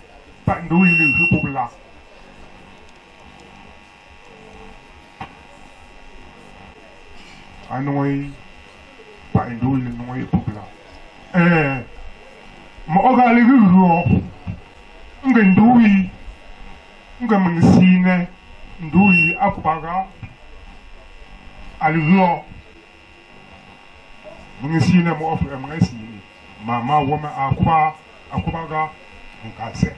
tak ndui le hupula anoi tak ndui le noi hupula mo oga le ro ndui mngsine ndui apaga aliro mngsine mo ofu mngsine Mama woman akubaga nkase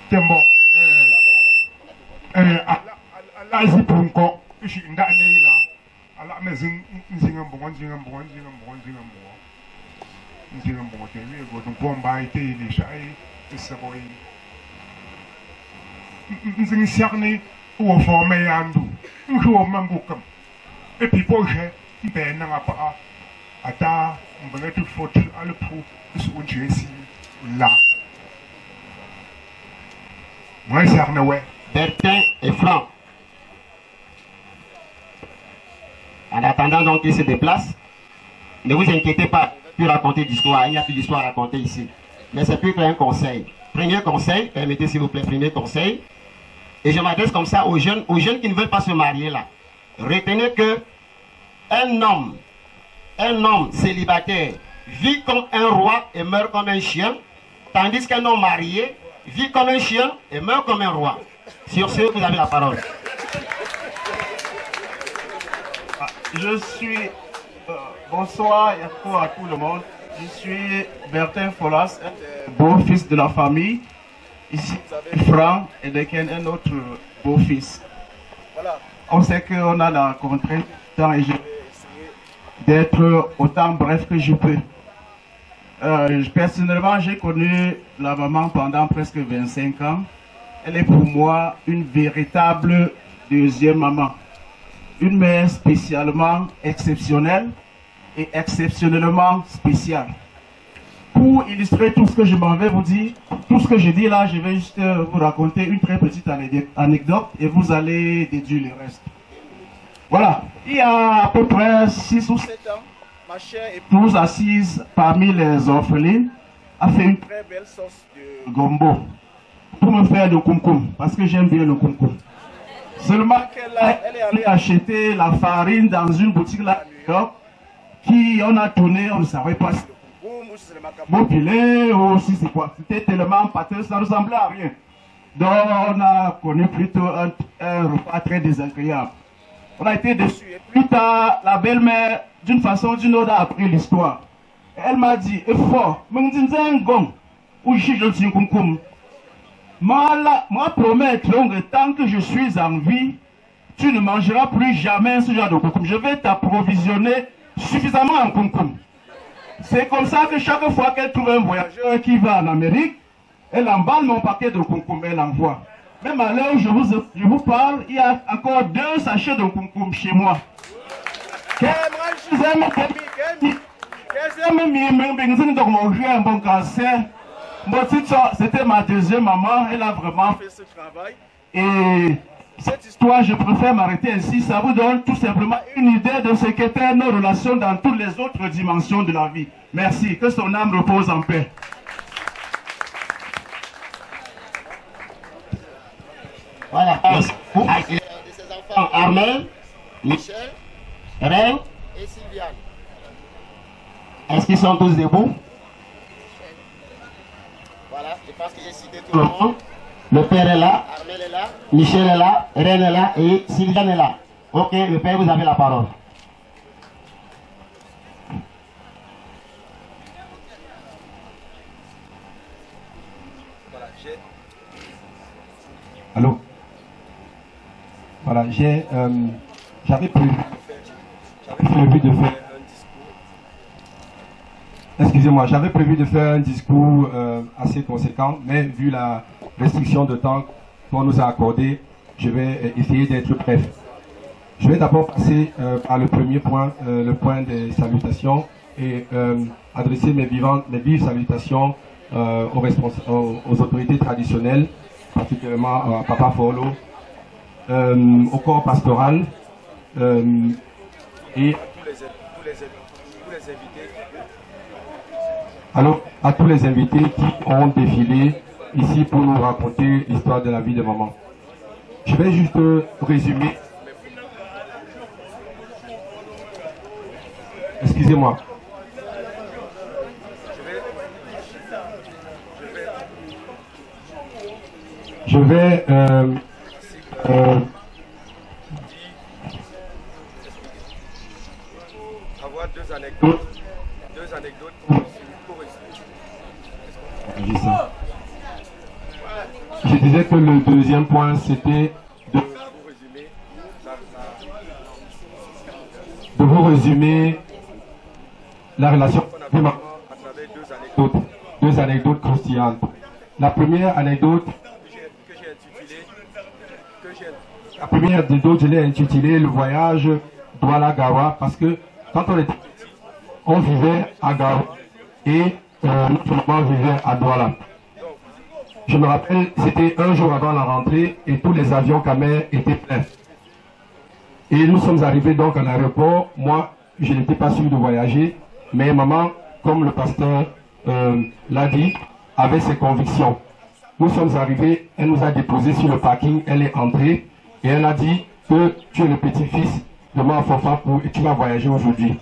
tembo alazi punko ishi ndani ila ala mezin nzinga mbongo tele go mpomba ite ile shai isaboi nzinga siarni wo forme yandu ngo mambukam et puis poche ben na pa Ata, on va tout foutre à le pou, sur une Jessie, là. Moi, c'est Arnaoué. Bertin et Franck. En attendant donc qu'il se déplace, ne vous inquiétez pas, plus raconter d'histoire, il n'y a plus d'histoire à raconter ici. Mais c'est plus qu'un conseil. Premier conseil, permettez s'il vous plaît, premier conseil. Et je m'adresse comme ça aux jeunes qui ne veulent pas se marier là. Retenez que un homme célibataire vit comme un roi et meurt comme un chien, tandis qu'un homme marié vit comme un chien et meurt comme un roi. Sur ce, vous avez la parole. Je suis... bonsoir à tout le monde. Je suis Bertin Folas, un beau-fils de la famille. Ici, vous avez Franck et un autre beau-fils. Voilà. On sait qu'on a la contrainte du temps et je d'être autant bref que je peux. Personnellement, j'ai connu la maman pendant presque 25 ans. Elle est pour moi une véritable deuxième maman. Une mère spécialement exceptionnelle et exceptionnellement spéciale. Pour illustrer tout ce que je m'en vais vous dire, tout ce que je dis là, je vais juste vous raconter une très petite anecdote et vous allez déduire le reste. Voilà, il y a à peu près 6 ou 7 ans, ma chère épouse assise parmi les orphelines a fait une très belle sauce de gombo pour me faire le kumkum, parce que j'aime bien le kumkum. Seulement qu'elle est allée acheter la farine dans une boutique là à New York, qui on a tourné, on ne savait pas si c'était bon pilé ou si c'est quoi. C'était tellement pâteux, ça ne ressemblait à rien. Donc on a connu plutôt un repas très désagréable. On a été déçus. Et plus tard, la belle-mère, d'une façon ou d'une autre, a appris l'histoire. Elle m'a dit, fort, moi promettre, tant que je suis en vie, tu ne mangeras plus jamais ce genre de concombre. Je vais t'approvisionner suffisamment en concombre. C'est comme ça que chaque fois qu'elle trouve un voyageur qui va en Amérique, elle emballe mon paquet de concombre, elle l'envoie. Même à l'heure où je vous parle, il y a encore 2 sachets de concombre chez moi. C'était ma deuxième maman, elle a vraiment fait ce travail. Et cette histoire, je préfère m'arrêter ainsi. Ça vous donne tout simplement une idée de ce qu'étaient nos relations dans toutes les autres dimensions de la vie. Merci, que son âme repose en paix. Voilà. Pour de ses enfants, Armel, Michel, Reine et Sylviane. Est-ce qu'ils sont tous debout? Voilà, je pense que j'ai cité tout le monde. Le père est là, Armel est là, Michel est là, Reine est là et Sylviane est là. Ok, le père, vous avez la parole. Voilà, j'ai... Allô? Voilà, j'avais prévu de faire... Excusez-moi, j'avais prévu de faire un discours assez conséquent, mais vu la restriction de temps qu'on nous a accordé, je vais essayer d'être bref. Je vais d'abord passer par le premier point, le point des salutations, et adresser mes vives salutations aux autorités traditionnelles, particulièrement à Papa Forlo, au corps pastoral et alors à tous les invités qui ont défilé ici pour nous raconter l'histoire de la vie de maman. Je vais juste résumer. Excusez-moi. Je vais avoir deux anecdotes pour Je disais que le deuxième point, c'était de vous résumer la relation de maman à travers deux anecdotes croustillantes. La première anecdote, je l'ai intitulée le voyage Douala-Gawa, parce que quand on était petit, on vivait à Gawa et notre maman vivait à Douala. Je me rappelle, c'était un jour avant la rentrée et tous les avions Camer étaient pleins. Et nous sommes arrivés donc à l'aéroport. Moi, je n'étais pas sûr de voyager, mais maman, comme le pasteur l'a dit, avait ses convictions. Nous sommes arrivés, elle nous a déposés sur le parking, elle est entrée et elle a dit que tu es le petit-fils de ma Fofapou et tu vas voyager aujourd'hui.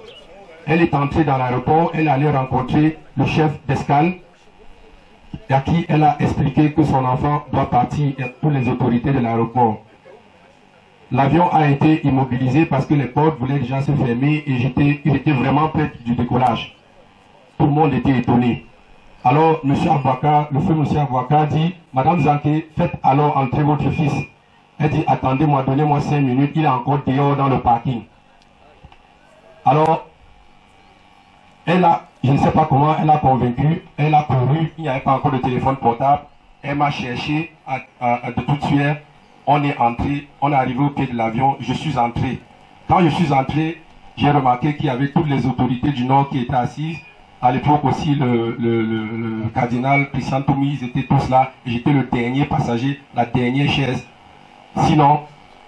Elle est entrée dans l'aéroport, elle allait rencontrer le chef d'escale à qui elle a expliqué que son enfant doit partir et toutes les autorités de l'aéroport. L'avion a été immobilisé parce que les portes voulaient déjà se fermer et il était vraiment près du décollage. Tout le monde était étonné. Alors, M. Abouaka, le feu M. Abouaka dit, Madame Zanké, faites alors entrer votre fils. Elle dit, attendez-moi, donnez-moi 5 minutes, il est encore dehors dans le parking. Alors, elle a, je ne sais pas comment, elle a convaincu, elle a couru, il n'y avait pas encore de téléphone portable, elle m'a cherché de toute suite, on est entré, on est arrivé au pied de l'avion, je suis entré. Quand je suis entré, j'ai remarqué qu'il y avait toutes les autorités du Nord qui étaient assises. À l'époque aussi, le cardinal Christian Toumi, ils étaient tous là. J'étais le dernier passager, la dernière chaise. Sinon,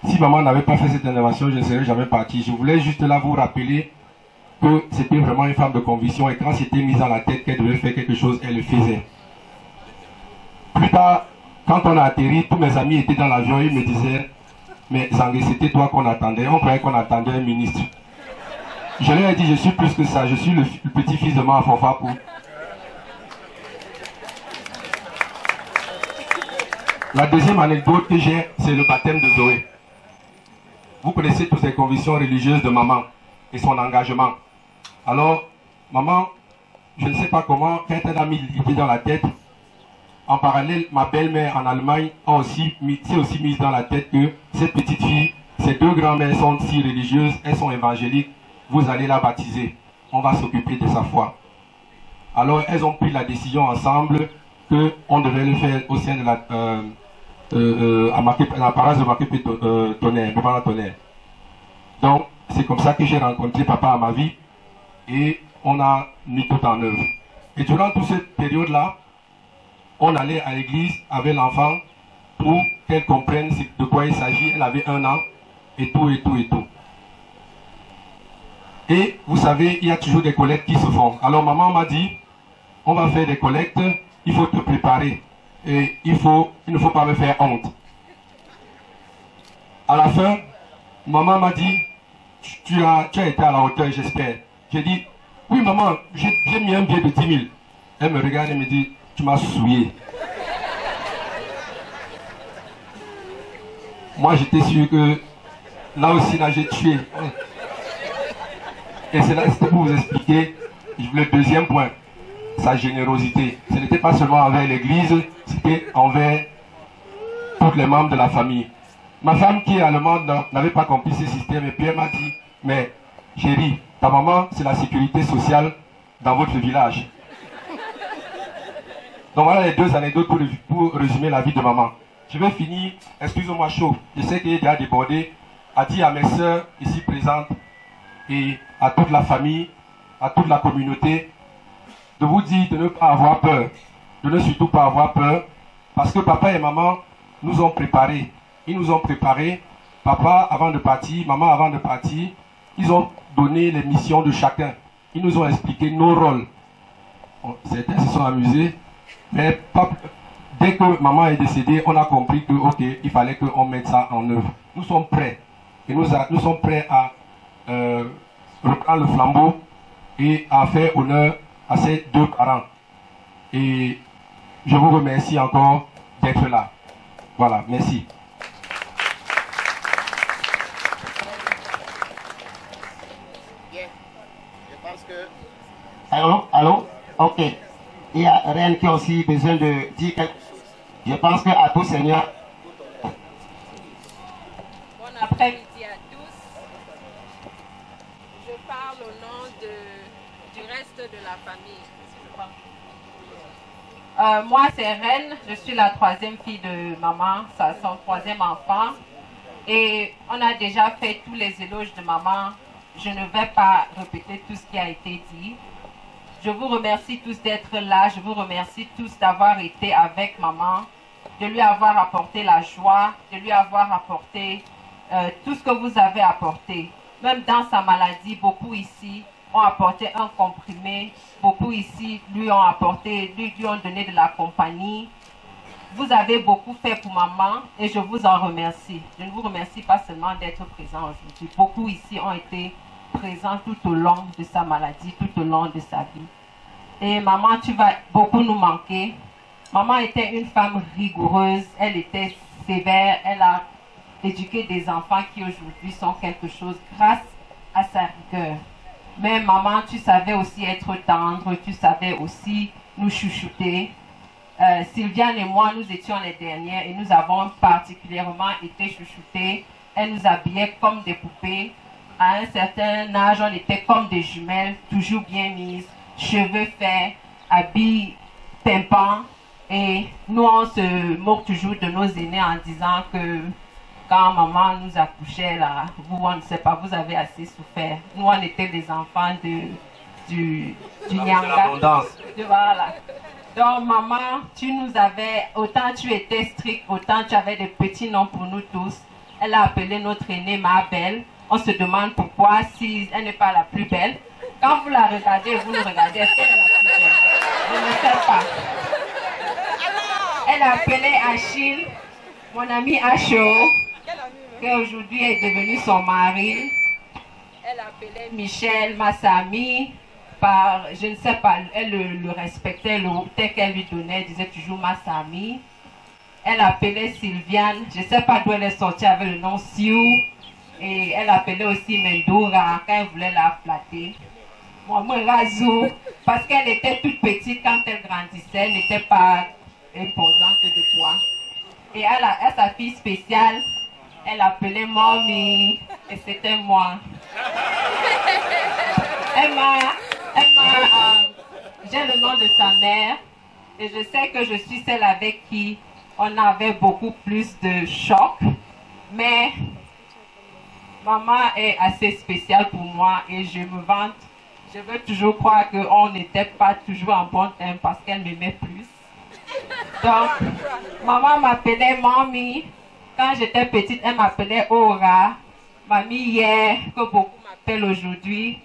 si maman n'avait pas fait cette intervention, je ne serais jamais parti. Je voulais juste là vous rappeler que c'était vraiment une femme de conviction et quand c'était mis dans la tête qu'elle devait faire quelque chose, elle le faisait. Plus tard, quand on a atterri, tous mes amis étaient dans l'avion et ils me disaient, mais Zangué, c'était toi qu'on attendait. On croyait qu'on attendait un ministre. Je leur ai dit, je suis plus que ça, je suis le petit-fils de ma Fofapou. La deuxième anecdote que j'ai, c'est le baptême de Zoé. Vous connaissez toutes les convictions religieuses de maman et son engagement. Alors, maman, je ne sais pas comment, quand elle a mis l'idée dans la tête, en parallèle, ma belle-mère en Allemagne s'est aussi mise dans la tête que cette petite fille, ces deux grands-mères sont si religieuses, elles sont évangéliques, vous allez la baptiser. On va s'occuper de sa foi. Alors, elles ont pris la décision ensemble qu'on devait le faire au sein de la paroisse de Marquet-Tonnerre, devant la Tonnerre. Donc, c'est comme ça que j'ai rencontré papa à ma vie et on a mis tout en œuvre. Et durant toute cette période-là, on allait à l'église avec l'enfant pour qu'elle comprenne de quoi il s'agit. Elle avait 1 an et tout, et tout, et tout. Et vous savez, il y a toujours des collectes qui se font. Alors maman m'a dit, on va faire des collectes, il faut te préparer. Et il ne faut pas me faire honte. À la fin, maman m'a dit, tu as été à la hauteur, j'espère. J'ai dit, oui maman, j'ai mis un billet de 10 000. Elle me regarde et me dit, tu m'as souillé. Moi j'étais sûr que là aussi là j'ai tué. Et c'est là c'était pour vous expliquer le deuxième point, sa générosité. Ce n'était pas seulement envers l'église, c'était envers tous les membres de la famille. Ma femme qui est allemande n'avait pas compris ce système et puis elle m'a dit, mais chérie, ta maman c'est la sécurité sociale dans votre village. Donc voilà les deux anecdotes pour résumer la vie de maman. Je vais finir, excusez-moi chaud, je sais qu'il est déjà débordé, à dire à mes soeurs ici présentes et à toute la famille, à toute la communauté, de vous dire de ne pas avoir peur, de ne surtout pas avoir peur, parce que papa et maman nous ont préparés. Ils nous ont préparés, papa avant de partir, maman avant de partir, ils ont donné les missions de chacun. Ils nous ont expliqué nos rôles. Certains se sont amusés. Mais dès que maman est décédée, on a compris que ok, il fallait qu'on mette ça en œuvre. Nous sommes prêts. Et nous sommes prêts à reprendre le flambeau et à faire honneur à ces deux parents. Et je vous remercie encore d'être là. Voilà, merci. Je pense que... Allô? Ok. Il y a Reine qui a aussi besoin de dire quelque chose. Je pense qu'à tout Seigneur. Bon après-midi à tous. Je parle au nom du reste de la famille. Moi, c'est Reine. Je suis la 3e fille de maman, son 3e enfant. Et on a déjà fait tous les éloges de maman. Je ne vais pas répéter tout ce qui a été dit. Je vous remercie tous d'être là. Je vous remercie tous d'avoir été avec maman, de lui avoir apporté la joie, de lui avoir apporté tout ce que vous avez apporté. Même dans sa maladie, beaucoup ici ont apporté un comprimé. Beaucoup ici lui ont donné de la compagnie. Vous avez beaucoup fait pour maman et je vous en remercie. Je ne vous remercie pas seulement d'être présent aujourd'hui. Beaucoup ici ont été présents tout au long de sa maladie, tout au long de sa vie. Et maman, tu vas beaucoup nous manquer. Maman était une femme rigoureuse, elle était sévère, elle a éduqué des enfants qui aujourd'hui sont quelque chose grâce à sa rigueur. Mais maman, tu savais aussi être tendre, tu savais aussi nous chouchouter. Sylviane et moi, nous étions les dernières et nous avons particulièrement été chouchoutées. Elle nous habillait comme des poupées. À un certain âge, on était comme des jumelles, toujours bien mises, cheveux faits, habits pimpants. Et nous, on se moque toujours de nos aînés en disant que quand maman nous accouchait, là, vous, on ne sait pas, vous avez assez souffert. Nous, on était des enfants du Nyanga. Voilà. Donc, maman, tu nous avais, autant tu étais stricte, autant tu avais des petits noms pour nous tous. Elle a appelé notre aînée ma belle. On se demande pourquoi, si elle n'est pas la plus belle. Quand vous la regardez, vous nous regardez, est-ce qu'elle est la plus belle? Je ne sais pas. Elle a appelé Achille, mon ami Acho, qui aujourd'hui est devenu son mari. Elle appelait Michel, Massami, par, je ne sais pas, elle le respectait, le tel qu'elle lui donnait, elle disait toujours Massami. Elle appelait Sylviane. Je ne sais pas d'où elle est sortie avec le nom Sioux. Et elle appelait aussi Mendora quand elle voulait la flatter. Moi, Razou, parce qu'elle était toute petite quand elle grandissait, elle n'était pas imposante de poids. Et à sa fille spéciale, elle appelait Mommy, et c'était moi. J'ai le nom de sa mère, et je sais que je suis celle avec qui on avait beaucoup plus de choc, mais maman est assez spéciale pour moi, et je me vante. Je veux toujours croire qu'on n'était pas toujours en bon terme parce qu'elle m'aimait plus. Donc, maman m'appelait Mommy. Quand j'étais petite, elle m'appelait Aura. Mamie hier, que beaucoup m'appellent aujourd'hui.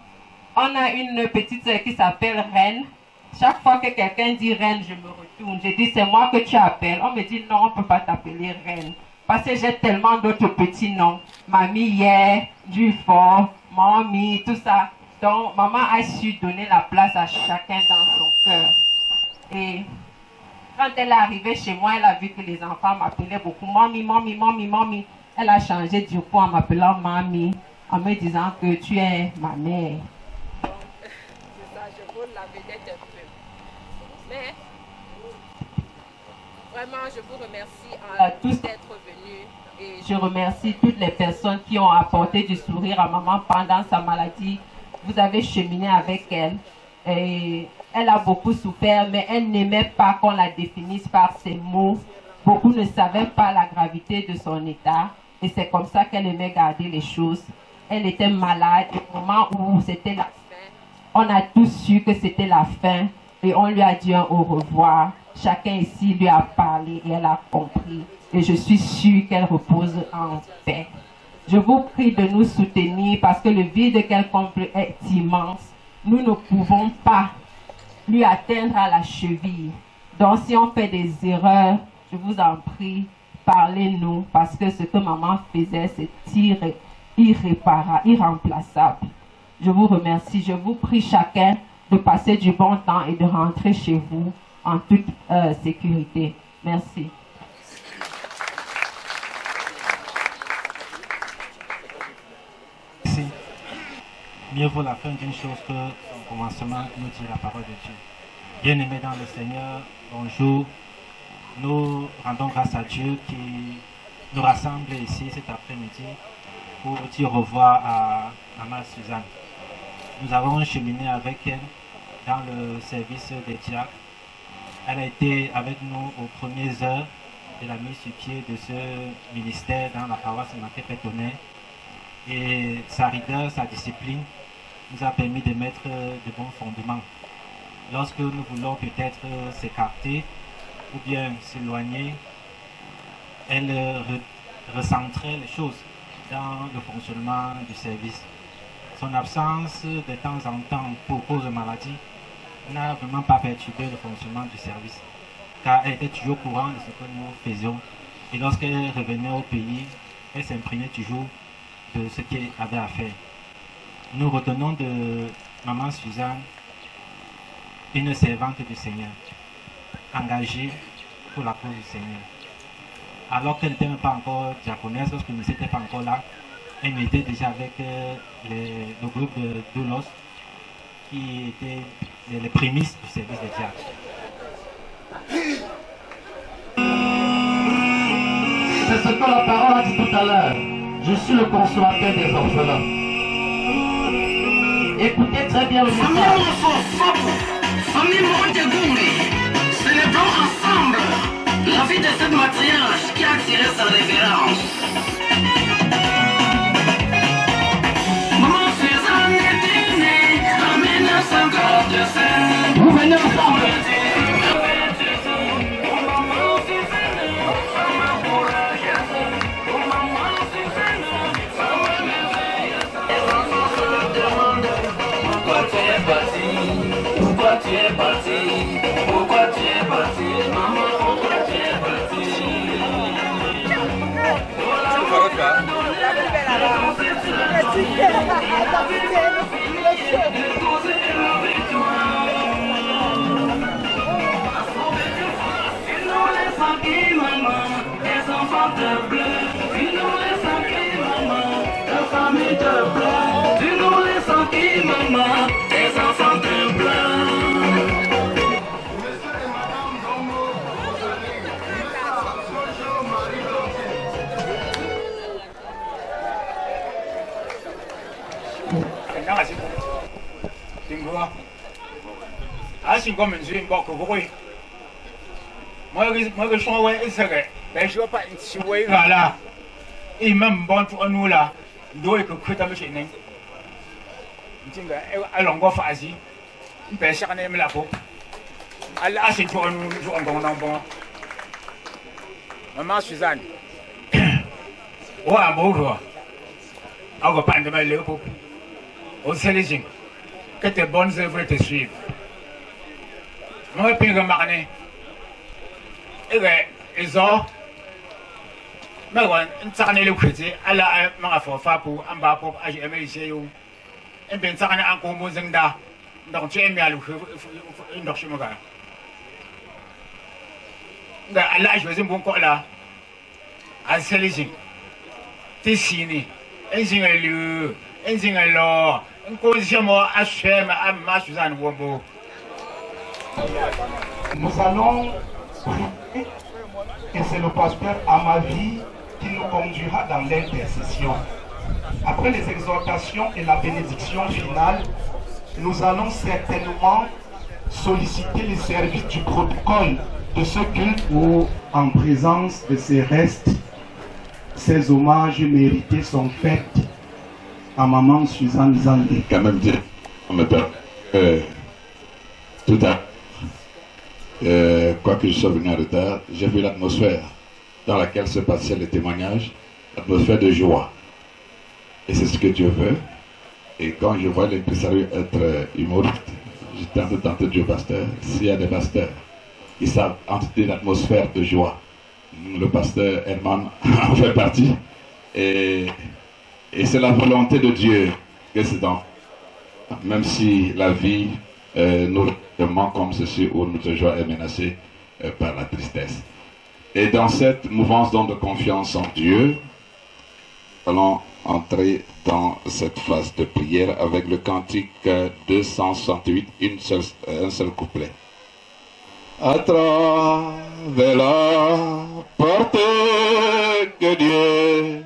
On a une petite sœur qui s'appelle Reine. Chaque fois que quelqu'un dit Reine, je me retourne. Je dis, c'est moi que tu appelles. On me dit, non, on ne peut pas t'appeler Reine. Parce que j'ai tellement d'autres petits noms. Mamie hier, Dufort, Mommy, tout ça. Donc, maman a su donner la place à chacun dans son cœur. Et quand elle est arrivée chez moi, elle a vu que les enfants m'appelaient beaucoup Mommy, Mommy, Mommy, Mommy. Elle a changé du coup en m'appelant Mamie, en me disant que tu es ma mère. C'est ça, je vous la vedette un peu. Mais, vraiment, je vous remercie à tous d'être venus. Et je remercie toutes les personnes qui ont apporté du sourire à maman pendant sa maladie. Vous avez cheminé avec elle. Et elle a beaucoup souffert, mais elle n'aimait pas qu'on la définisse par ses mots. Beaucoup ne savaient pas la gravité de son état. Et c'est comme ça qu'elle aimait garder les choses. Elle était malade. Au moment où c'était la fin, on a tous su que c'était la fin. Et on lui a dit un au revoir. Chacun ici lui a parlé et elle a compris. Et je suis sûre qu'elle repose en paix. Je vous prie de nous soutenir parce que le vide qu'elle comble est immense. Nous ne pouvons pas lui atteindre à la cheville. Donc si on fait des erreurs, je vous en prie, parlez-nous parce que ce que maman faisait, c'est irréparable, irremplaçable. Je vous remercie. Je vous prie chacun de passer du bon temps et de rentrer chez vous en toute sécurité. Merci. Mieux vaut la fin d'une chose que son commencement, nous dit la parole de Dieu. Bien-aimés dans le Seigneur, bonjour. Nous rendons grâce à Dieu qui nous rassemble ici cet après-midi pour dire au revoir à Maman Suzanne. Nous avons cheminé avec elle dans le service des diacres. Elle a été avec nous aux premières heures de la mise sur pied de ce ministère dans la paroisse Immaculée-Pétonnet. Et sa rigueur, sa discipline nous a permis de mettre de bons fondements. Lorsque nous voulons peut-être s'écarter ou bien s'éloigner, elle recentrait les choses dans le fonctionnement du service. Son absence de temps en temps pour cause de maladie n'a vraiment pas perturbé le fonctionnement du service, car elle était toujours au courant de ce que nous faisions. Et lorsqu'elle revenait au pays, elle s'imprégnait toujours de ce qu'elle avait à faire. Nous retenons de Maman Suzanne une servante du Seigneur, engagée pour la cause du Seigneur. Alors qu'elle n'était même pas encore diaconesse, lorsque nous n'étions pas encore là, elle était déjà avec le groupe de Doulos, qui étaient les prémices du service des diacres. C'est ce que la parole a dit tout à l'heure. Je suis le consolateur des orphelins. Écoutez très bien le message. Célébrons ensemble la vie de cette matriarche qui a attiré sa révérence. Maman Suzanne est née en 1947. Vous venez ensemble. Pourquoi tu es parti? Pourquoi tu es parti? Maman, pourquoi tu es parti? Maman, te plaît. Dis-nous les sangs qui, maman, ta famille te plaît. Dis-nous les sangs qui, maman, tes enfants te plaît. Asi kwa mzuri mboko bokoi. Moi shon we isere. Ben je pas si we gala. Imam bon tu anula. Ndo ko kweta mishi nen. Ntinga alongo fazi. Mpe shakane mlako. Ala asi tu anu tu ongon nan bon. Maman Suzanne. Wa bogo. Ago pande ma lepo. Au Célésine. Que tes bonnes œuvres te suivent. Moi, puis remarquez, ils ont, mais on s'en est le crédit, à la main pour faire pour un bas pour agir, mais ici, et bien, ça en est encore moins d'un, donc tu aimes bien le une marche, mon gars. À l'âge, je vais me bon là, à Célésine, t'es signé, un signe lieu, un signe alors, un causiement à Chem, à ma Suzanne Wombo. Nous allons prier et c'est le pasteur Amavi qui nous conduira dans l'intercession. Après les exhortations et la bénédiction finale, nous allons certainement solliciter les services du protocole de ce culte où, en présence de ces restes, ces hommages mérités sont faits à maman Suzanne Zangé. Quand même dire, on me permet tout à quoique je sois venu en retard, j'ai vu l'atmosphère dans laquelle se passaient les témoignages, l'atmosphère de joie. Et c'est ce que Dieu veut. Et quand je vois l'impresario être humoriste, je tente de tenter Dieu pasteur. S'il y a des pasteurs qui savent entrer l'atmosphère de joie, le pasteur Herman en fait partie. Et c'est la volonté de Dieu que c'est dans. Même si la vie nous demande comme ceci où notre joie est menacée par la tristesse. Et dans cette mouvance de confiance en Dieu, nous allons entrer dans cette phase de prière avec le cantique 268, un seul couplet. À travers la porte que Dieu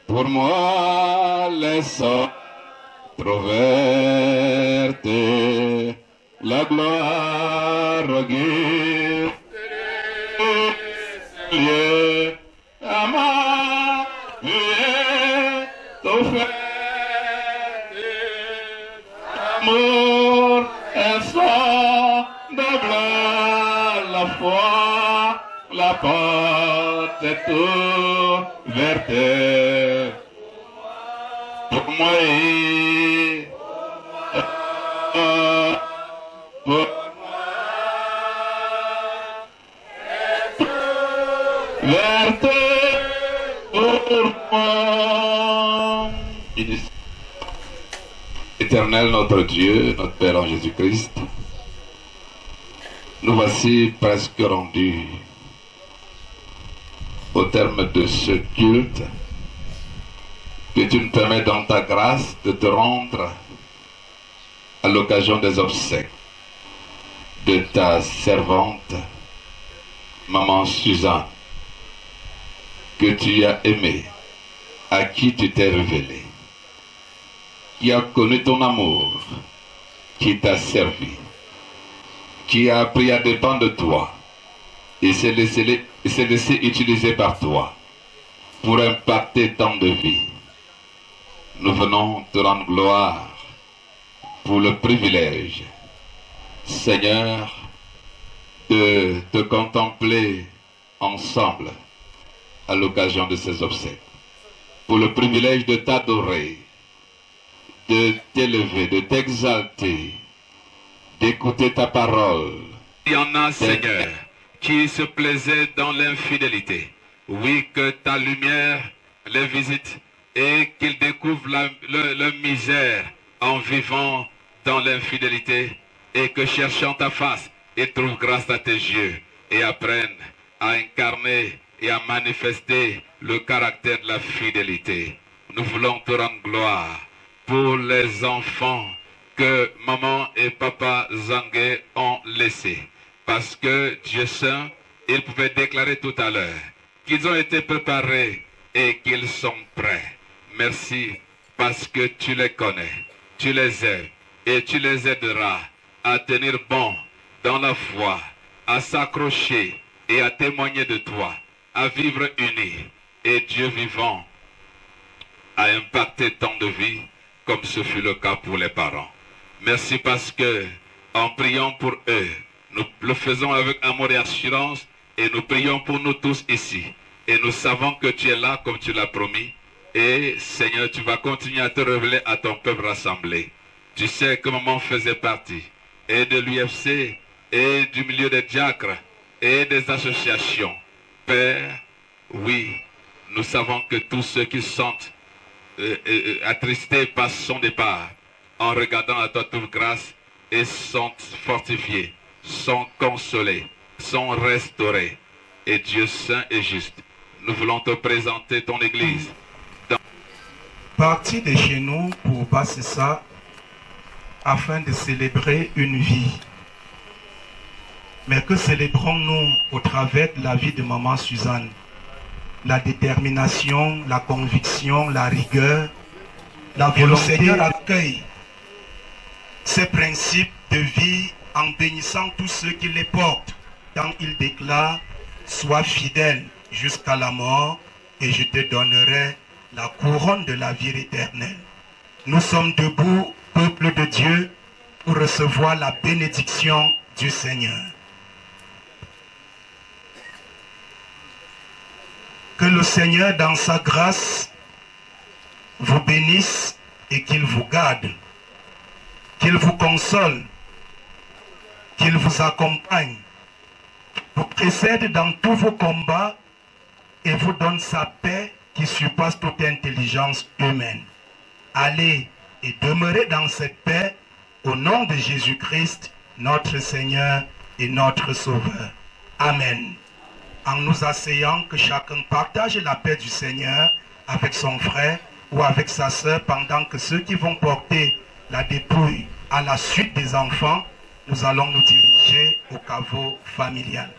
pour moi laisse ouverte, la gloire guide à ma vie offerte, amour et semblable, la foi, la porte est ouverte pour moi. Éternel notre Dieu, notre Père en Jésus-Christ, nous voici presque rendus au terme de ce culte que tu nous permets dans ta grâce de te rendre à l'occasion des obsèques de ta servante, maman Suzanne, que tu as aimée, à qui tu t'es révélé, qui a connu ton amour, qui t'a servi, qui a appris à dépendre de toi et s'est laissé utiliser par toi pour impacter tant de vies. Nous venons te rendre gloire pour le privilège, Seigneur, de te contempler ensemble à l'occasion de ces obsèques, pour le privilège de t'adorer, de t'élever, de t'exalter, d'écouter ta parole. Il y en a, Seigneur, qui se plaisaient dans l'infidélité. Oui, que ta lumière les visite et qu'ils découvrent leur misère en vivant dans l'infidélité et que cherchant ta face, ils trouvent grâce à tes yeux et apprennent à incarner et à manifester le caractère de la fidélité. Nous voulons te rendre gloire pour les enfants que maman et papa Zangué ont laissés. Parce que Dieu saint, ils pouvaient déclarer tout à l'heure qu'ils ont été préparés et qu'ils sont prêts. Merci parce que tu les connais, tu les aimes et tu les aideras à tenir bon dans la foi, à s'accrocher et à témoigner de toi, à vivre unis. Et Dieu vivant a impacté tant de vies comme ce fut le cas pour les parents. Merci parce que en priant pour eux, nous le faisons avec amour et assurance et nous prions pour nous tous ici. Et nous savons que tu es là comme tu l'as promis. Et Seigneur, tu vas continuer à te révéler à ton peuple rassemblé. Tu sais que maman faisait partie et de l'UFC et du milieu des diacres et des associations. Père, oui, nous savons que tous ceux qui sont attristés par son départ, en regardant à toi toute grâce, et sont fortifiés, sont consolés, sont restaurés. Et Dieu saint et juste, nous voulons te présenter ton Église. Parti de chez nous pour passer ça, afin de célébrer une vie. Mais que célébrons-nous au travers de la vie de maman Suzanne? La détermination, la conviction, la rigueur, la volonté. Le Seigneur accueille ces principes de vie en bénissant tous ceux qui les portent, quand il déclare: sois fidèle jusqu'à la mort et je te donnerai la couronne de la vie éternelle. Nous sommes debout, peuple de Dieu, pour recevoir la bénédiction du Seigneur. Que le Seigneur, dans sa grâce, vous bénisse et qu'il vous garde, qu'il vous console, qu'il vous accompagne, vous précède dans tous vos combats et vous donne sa paix qui surpasse toute intelligence humaine. Allez et demeurez dans cette paix au nom de Jésus-Christ, notre Seigneur et notre Sauveur. Amen. En nous asseyant, que chacun partage la paix du Seigneur avec son frère ou avec sa sœur, pendant que ceux qui vont porter la dépouille à la suite des enfants, nous allons nous diriger au caveau familial.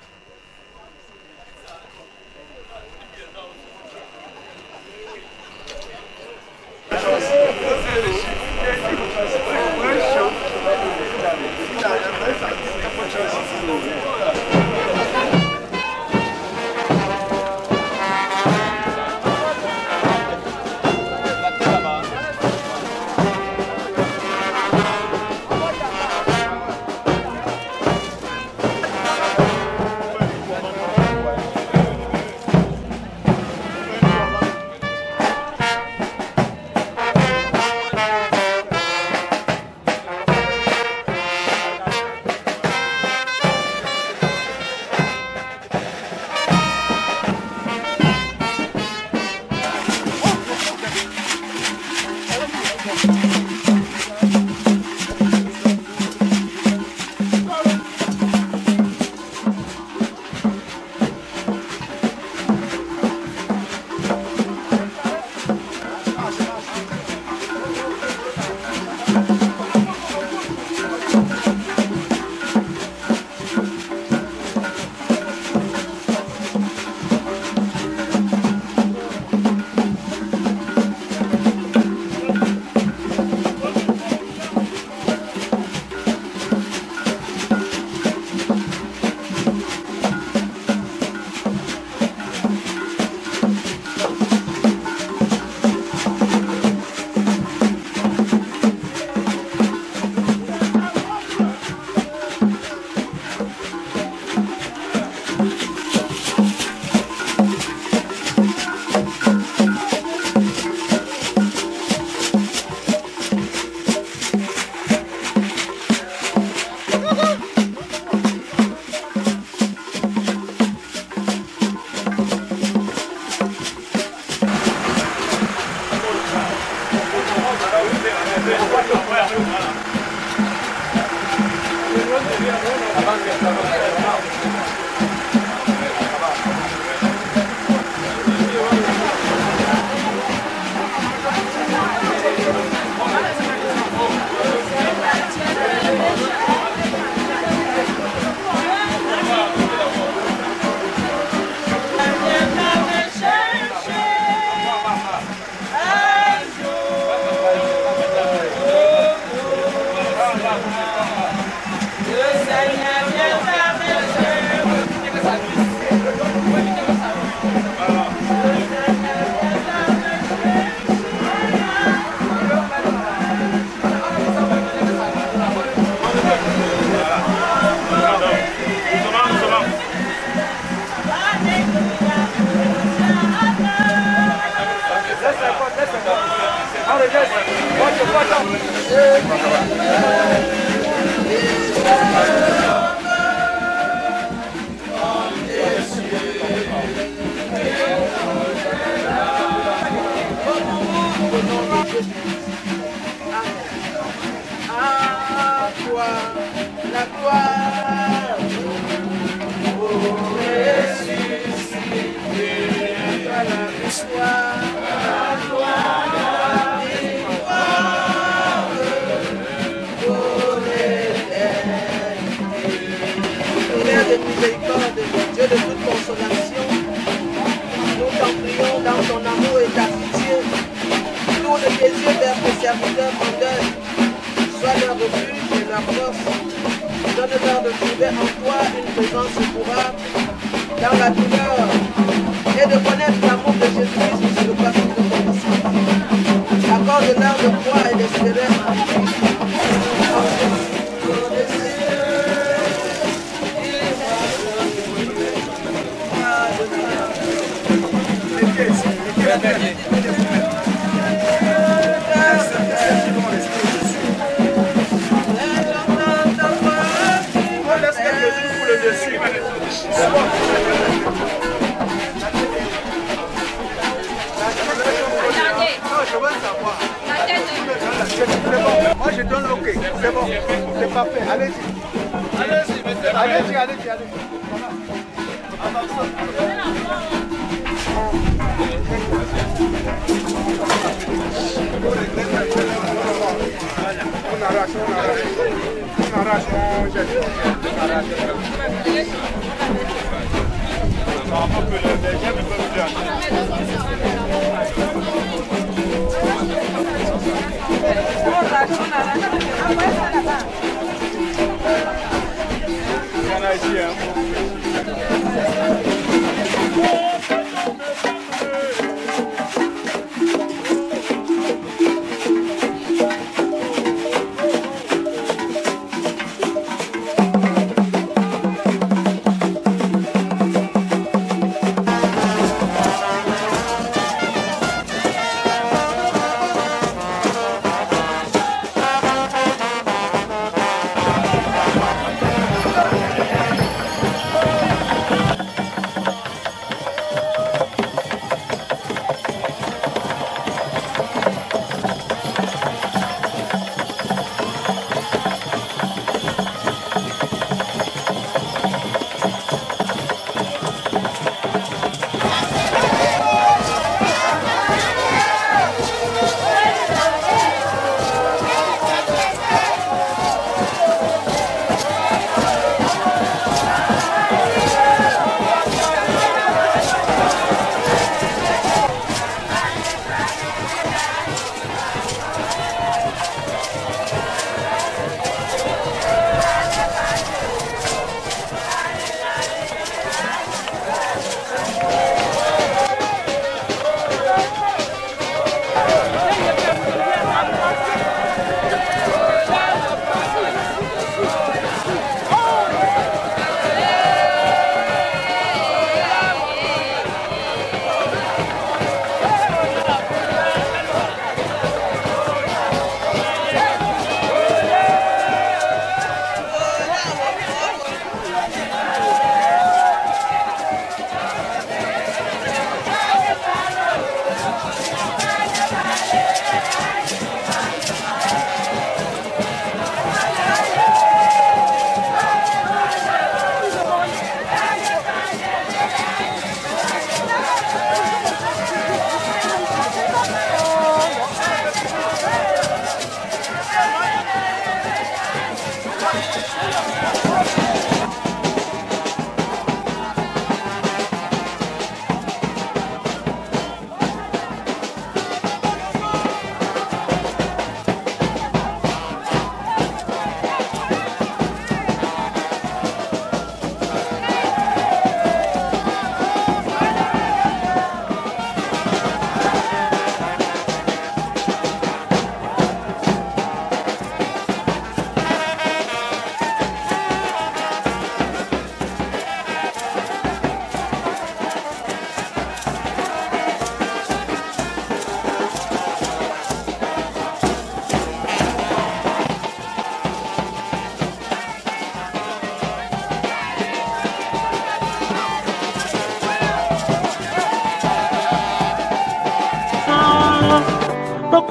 À toi la gloire, oh ressuscité, à la victoire, la gloire, la victoire, oh l'éternité. Père de miséricorde, Dieu de toute consolation, nous t'en prions dans ton amour et ta pitié. Tourne tes yeux vers tes serviteurs vendeurs. Sois leur refuge et leur force. Donne-leur de trouver en toi une présence secourable dans la douleur et de connaître l'amour de Jésus-Christ sur le passage de ton passage. Accorde-leur de croire et d'espérer en Christ. Moi je donne l'ok, c'est bon, c'est parfait, allez-y. Allez-y, allez-y, allez-y, allez-y. On arrache, on jette.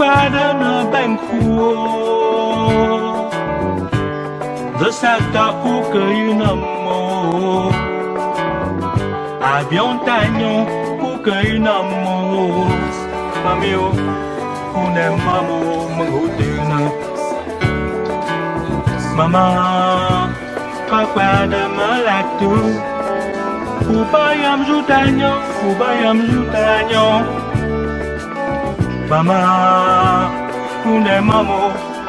pada na bengkuo Zasata ukayunamo Avion tanyo ukayunamo Mamio kunemamo menghutuna Mama kapada malatu Ubayam jutanyo Mama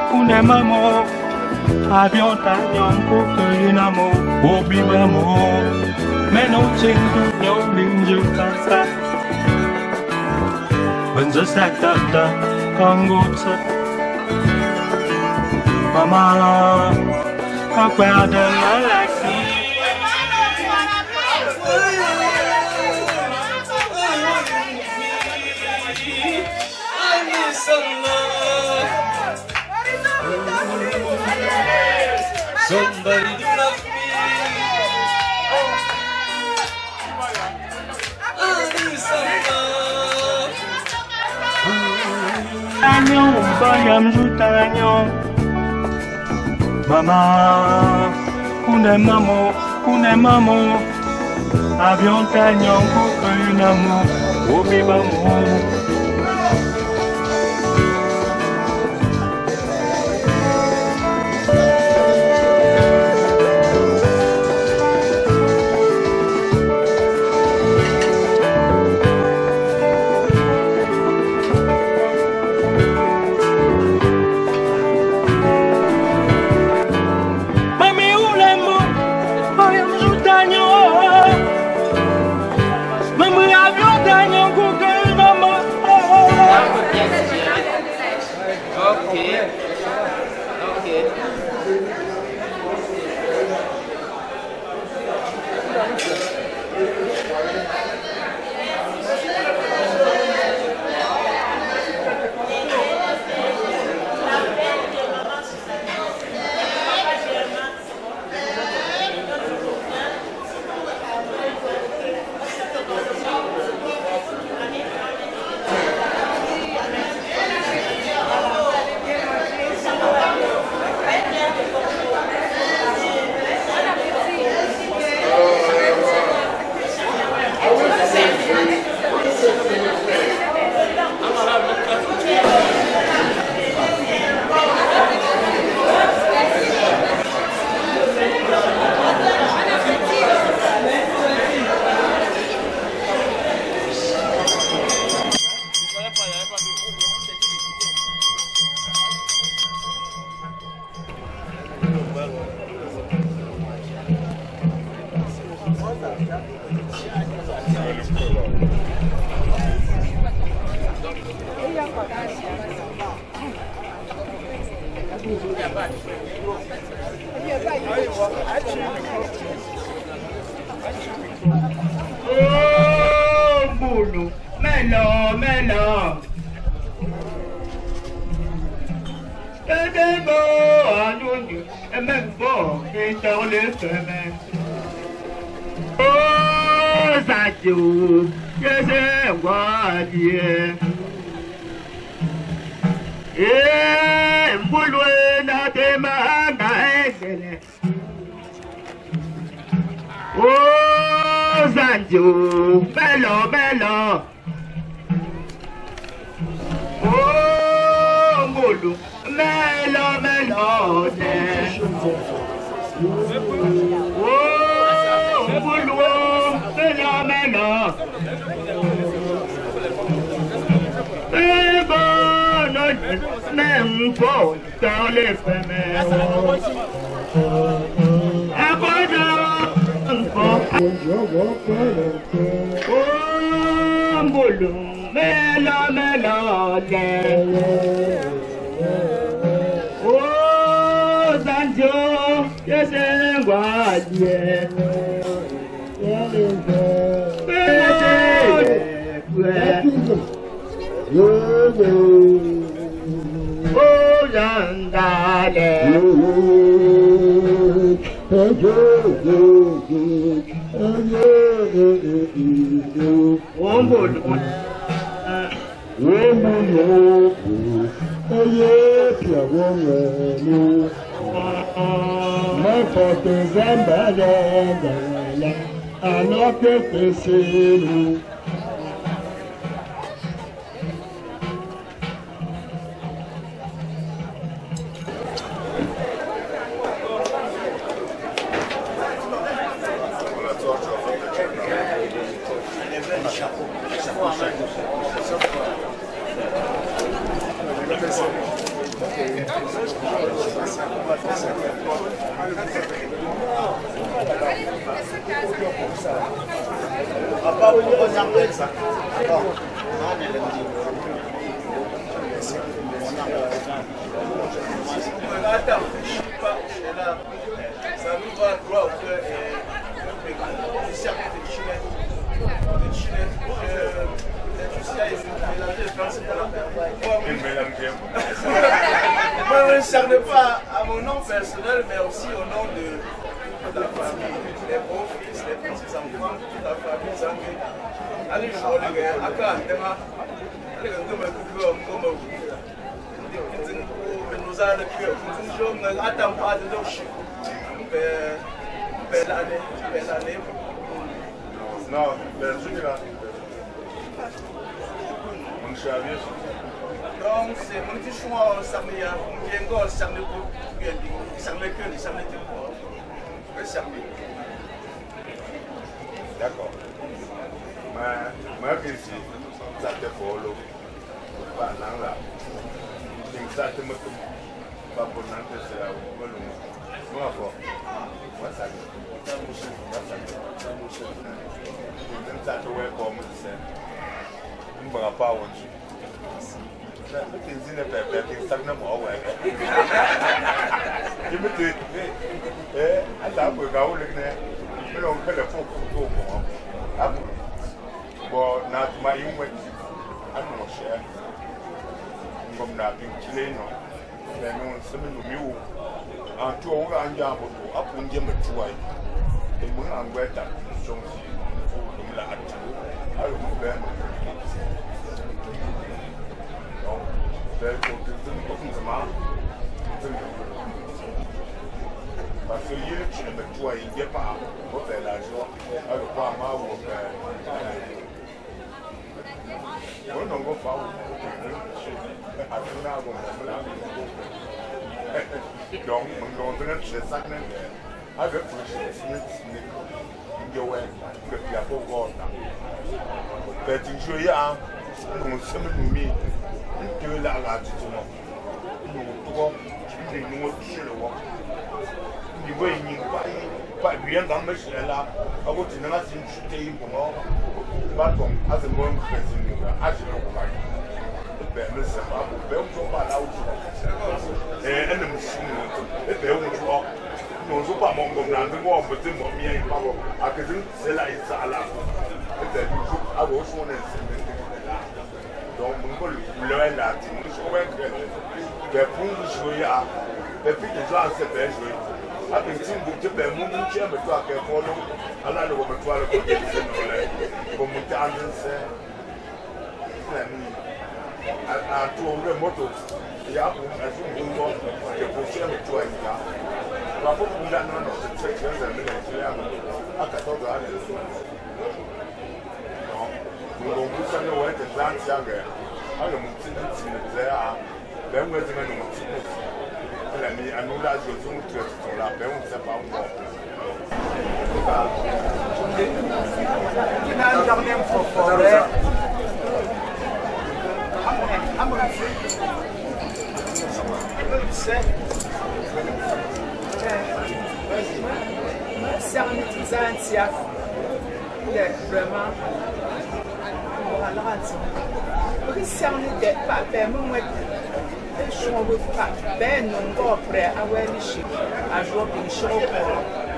kunemamo Avion tanyo ukayunamo Obibamo Meno chingu nyo linju tasa Benza sakta kangutsa Mama kapada malaki Somebody do love me. Tanyo, bayam jutanyo. Mama, kunemamo. Avion tanyo, kukunamo, obibamo. Mbulu, melo. Edebo anyonyo, emembo, itole feme. Oh, Sadio, yese wadie. Mbulu na tema na egele. Oh, Sadio, melo. Oh, Mbulu, melo, de. Oh, Mbulu, melo. Même pas dans les femelles. Oh, Mbulu, melo, oh, Sanjo, yese ngwadie. Oh, Yandale. wongenu n'importe zambadangala anoke peselu Moi, je ne s'arrête pas à mon nom personnel, mais aussi au nom de la famille, les beaux-fils, les petits-enfants, toute la famille Zangué. Allez, je vois les gars, à quand, allez, nous allons attendre pas de nos chiffres. Belle année. Non, mais je dis là. Donc, c'est mon petit choix, ça me vient encore, ça me D'accord. Mais ici, ça te follow. Pas là. Ça te me pas pour n'entrer c'est là où moi quoi. Moi ça. Ça te ouais comme ça. On va pas on. Ça te dit ne pas ça ne moi ouais. Je me dis attends pour gars le né. Mais on fait le faux pour moi. Ah bon, not my young one. I'm not sure. From that big chileno, then on some of you and two old and jam up on Jim at Troy. The moon and wet up, so from that. I don't know. Therefore, to the mouth. But for you, and the Troy, get out, what they like, I will buy my work. Well, don't go forward. I do not want to don't go to the second. I got pushes in your way. But you have all now. But in sure you are, some of me, do a lot to know. You walk, you know what you should walk. You wait, you buy beyond the machine. I want to know to stay more. But as a moment, as you look like. Listen, I will build your bad out. And the machine, if they won't walk, no super mongo, and the war with them on me and power. I couldn't sell it. I was one and don't learn that. The foolish way are the people are the best way. I've been seeing the moving chair, but I can follow another woman to other people. I told them what to yeah, I think we want to push them to a car. But I put that none of the sections and minutes. I can talk to others. We will put some away to dance younger. I don't know there. Then we're going to I know that you're doing to la paix, step out more. Vraiment, ben non go pre aweli shi ajo bin show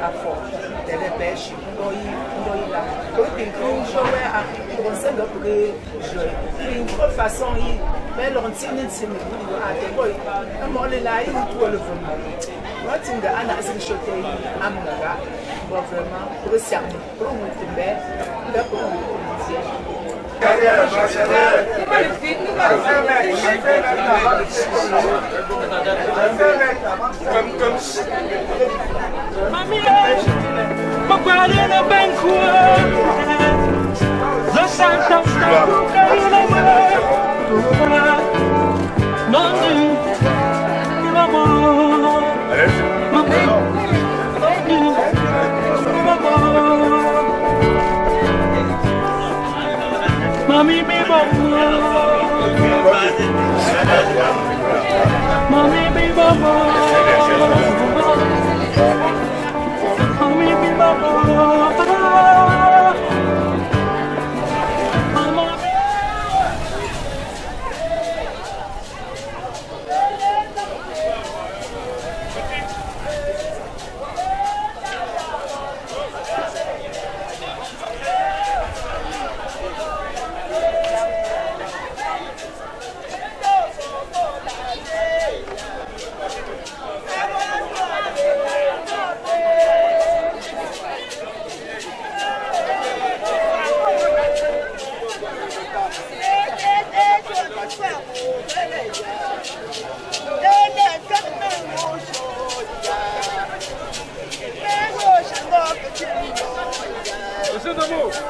a fo tele be shi ndoi la ko bin ko jowe a conseil de pre je une autre façon il ben l'antine ntimi a te boy mo le la il tout le fond what in the ana is shote amnaga vraiment pour cerner pour monter ben da pour monter Mami, mi mamá. Mami, mi mamá. Mami, mi mamá.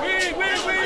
Oui, oui, oui.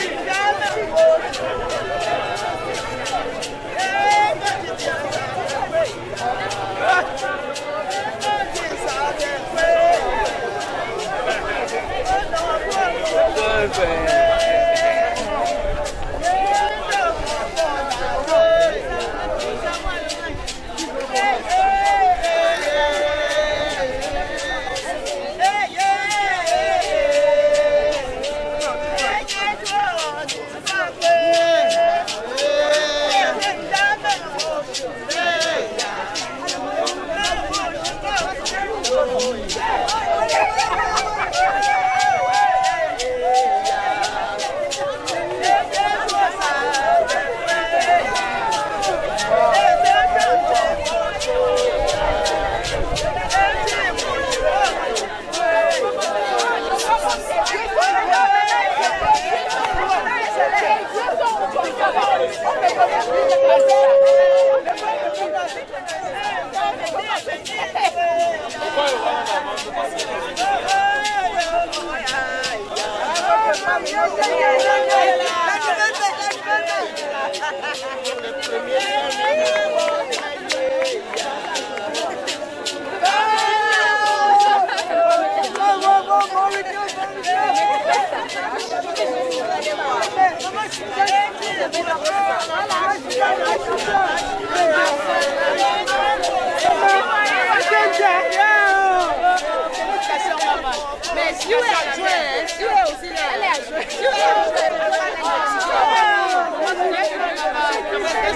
Mais Siou est adjoint, Siou est aussi là. Elle est adjointe.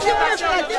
Siou est adjointe.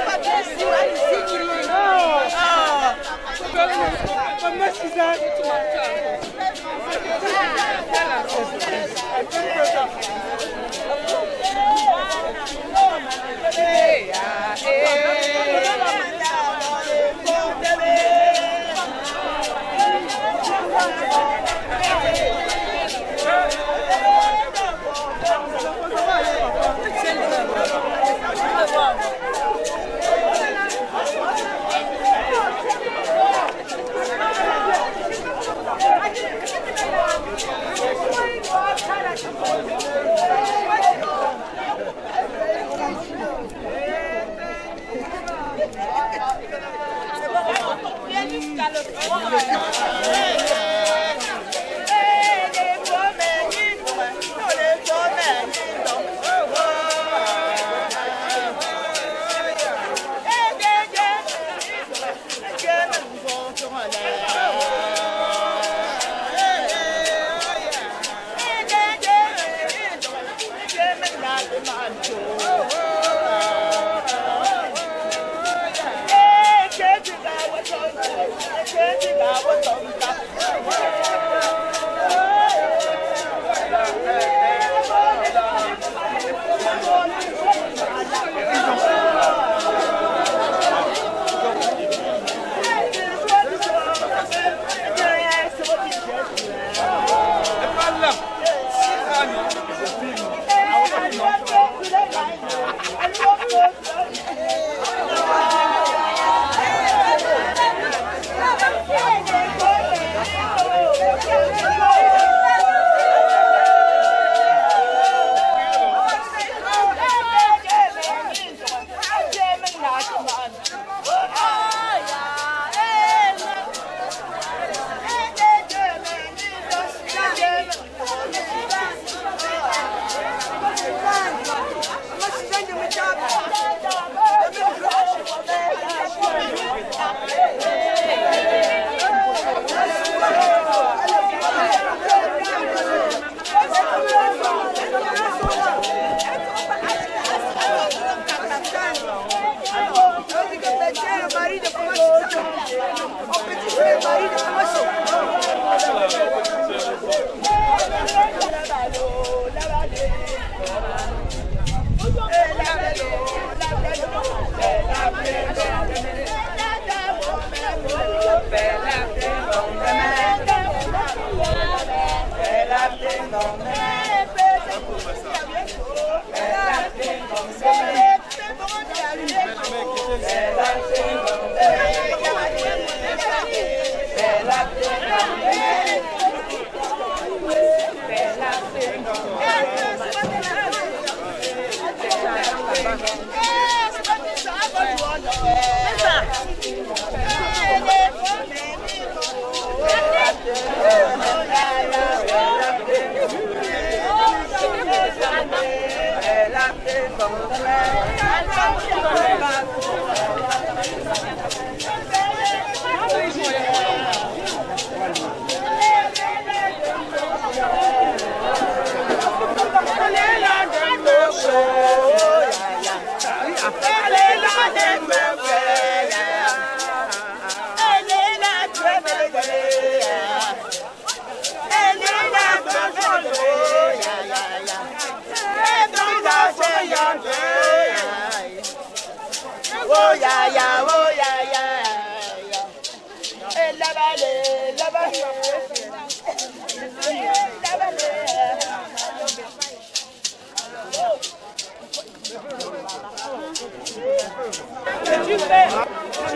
Tu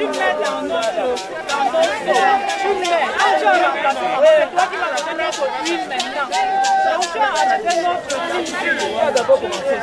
mets dans notre tu mets, tu as remplacé, c'est toi qui vas mettre notre huile maintenant. Donc tu as ajouté notre huile.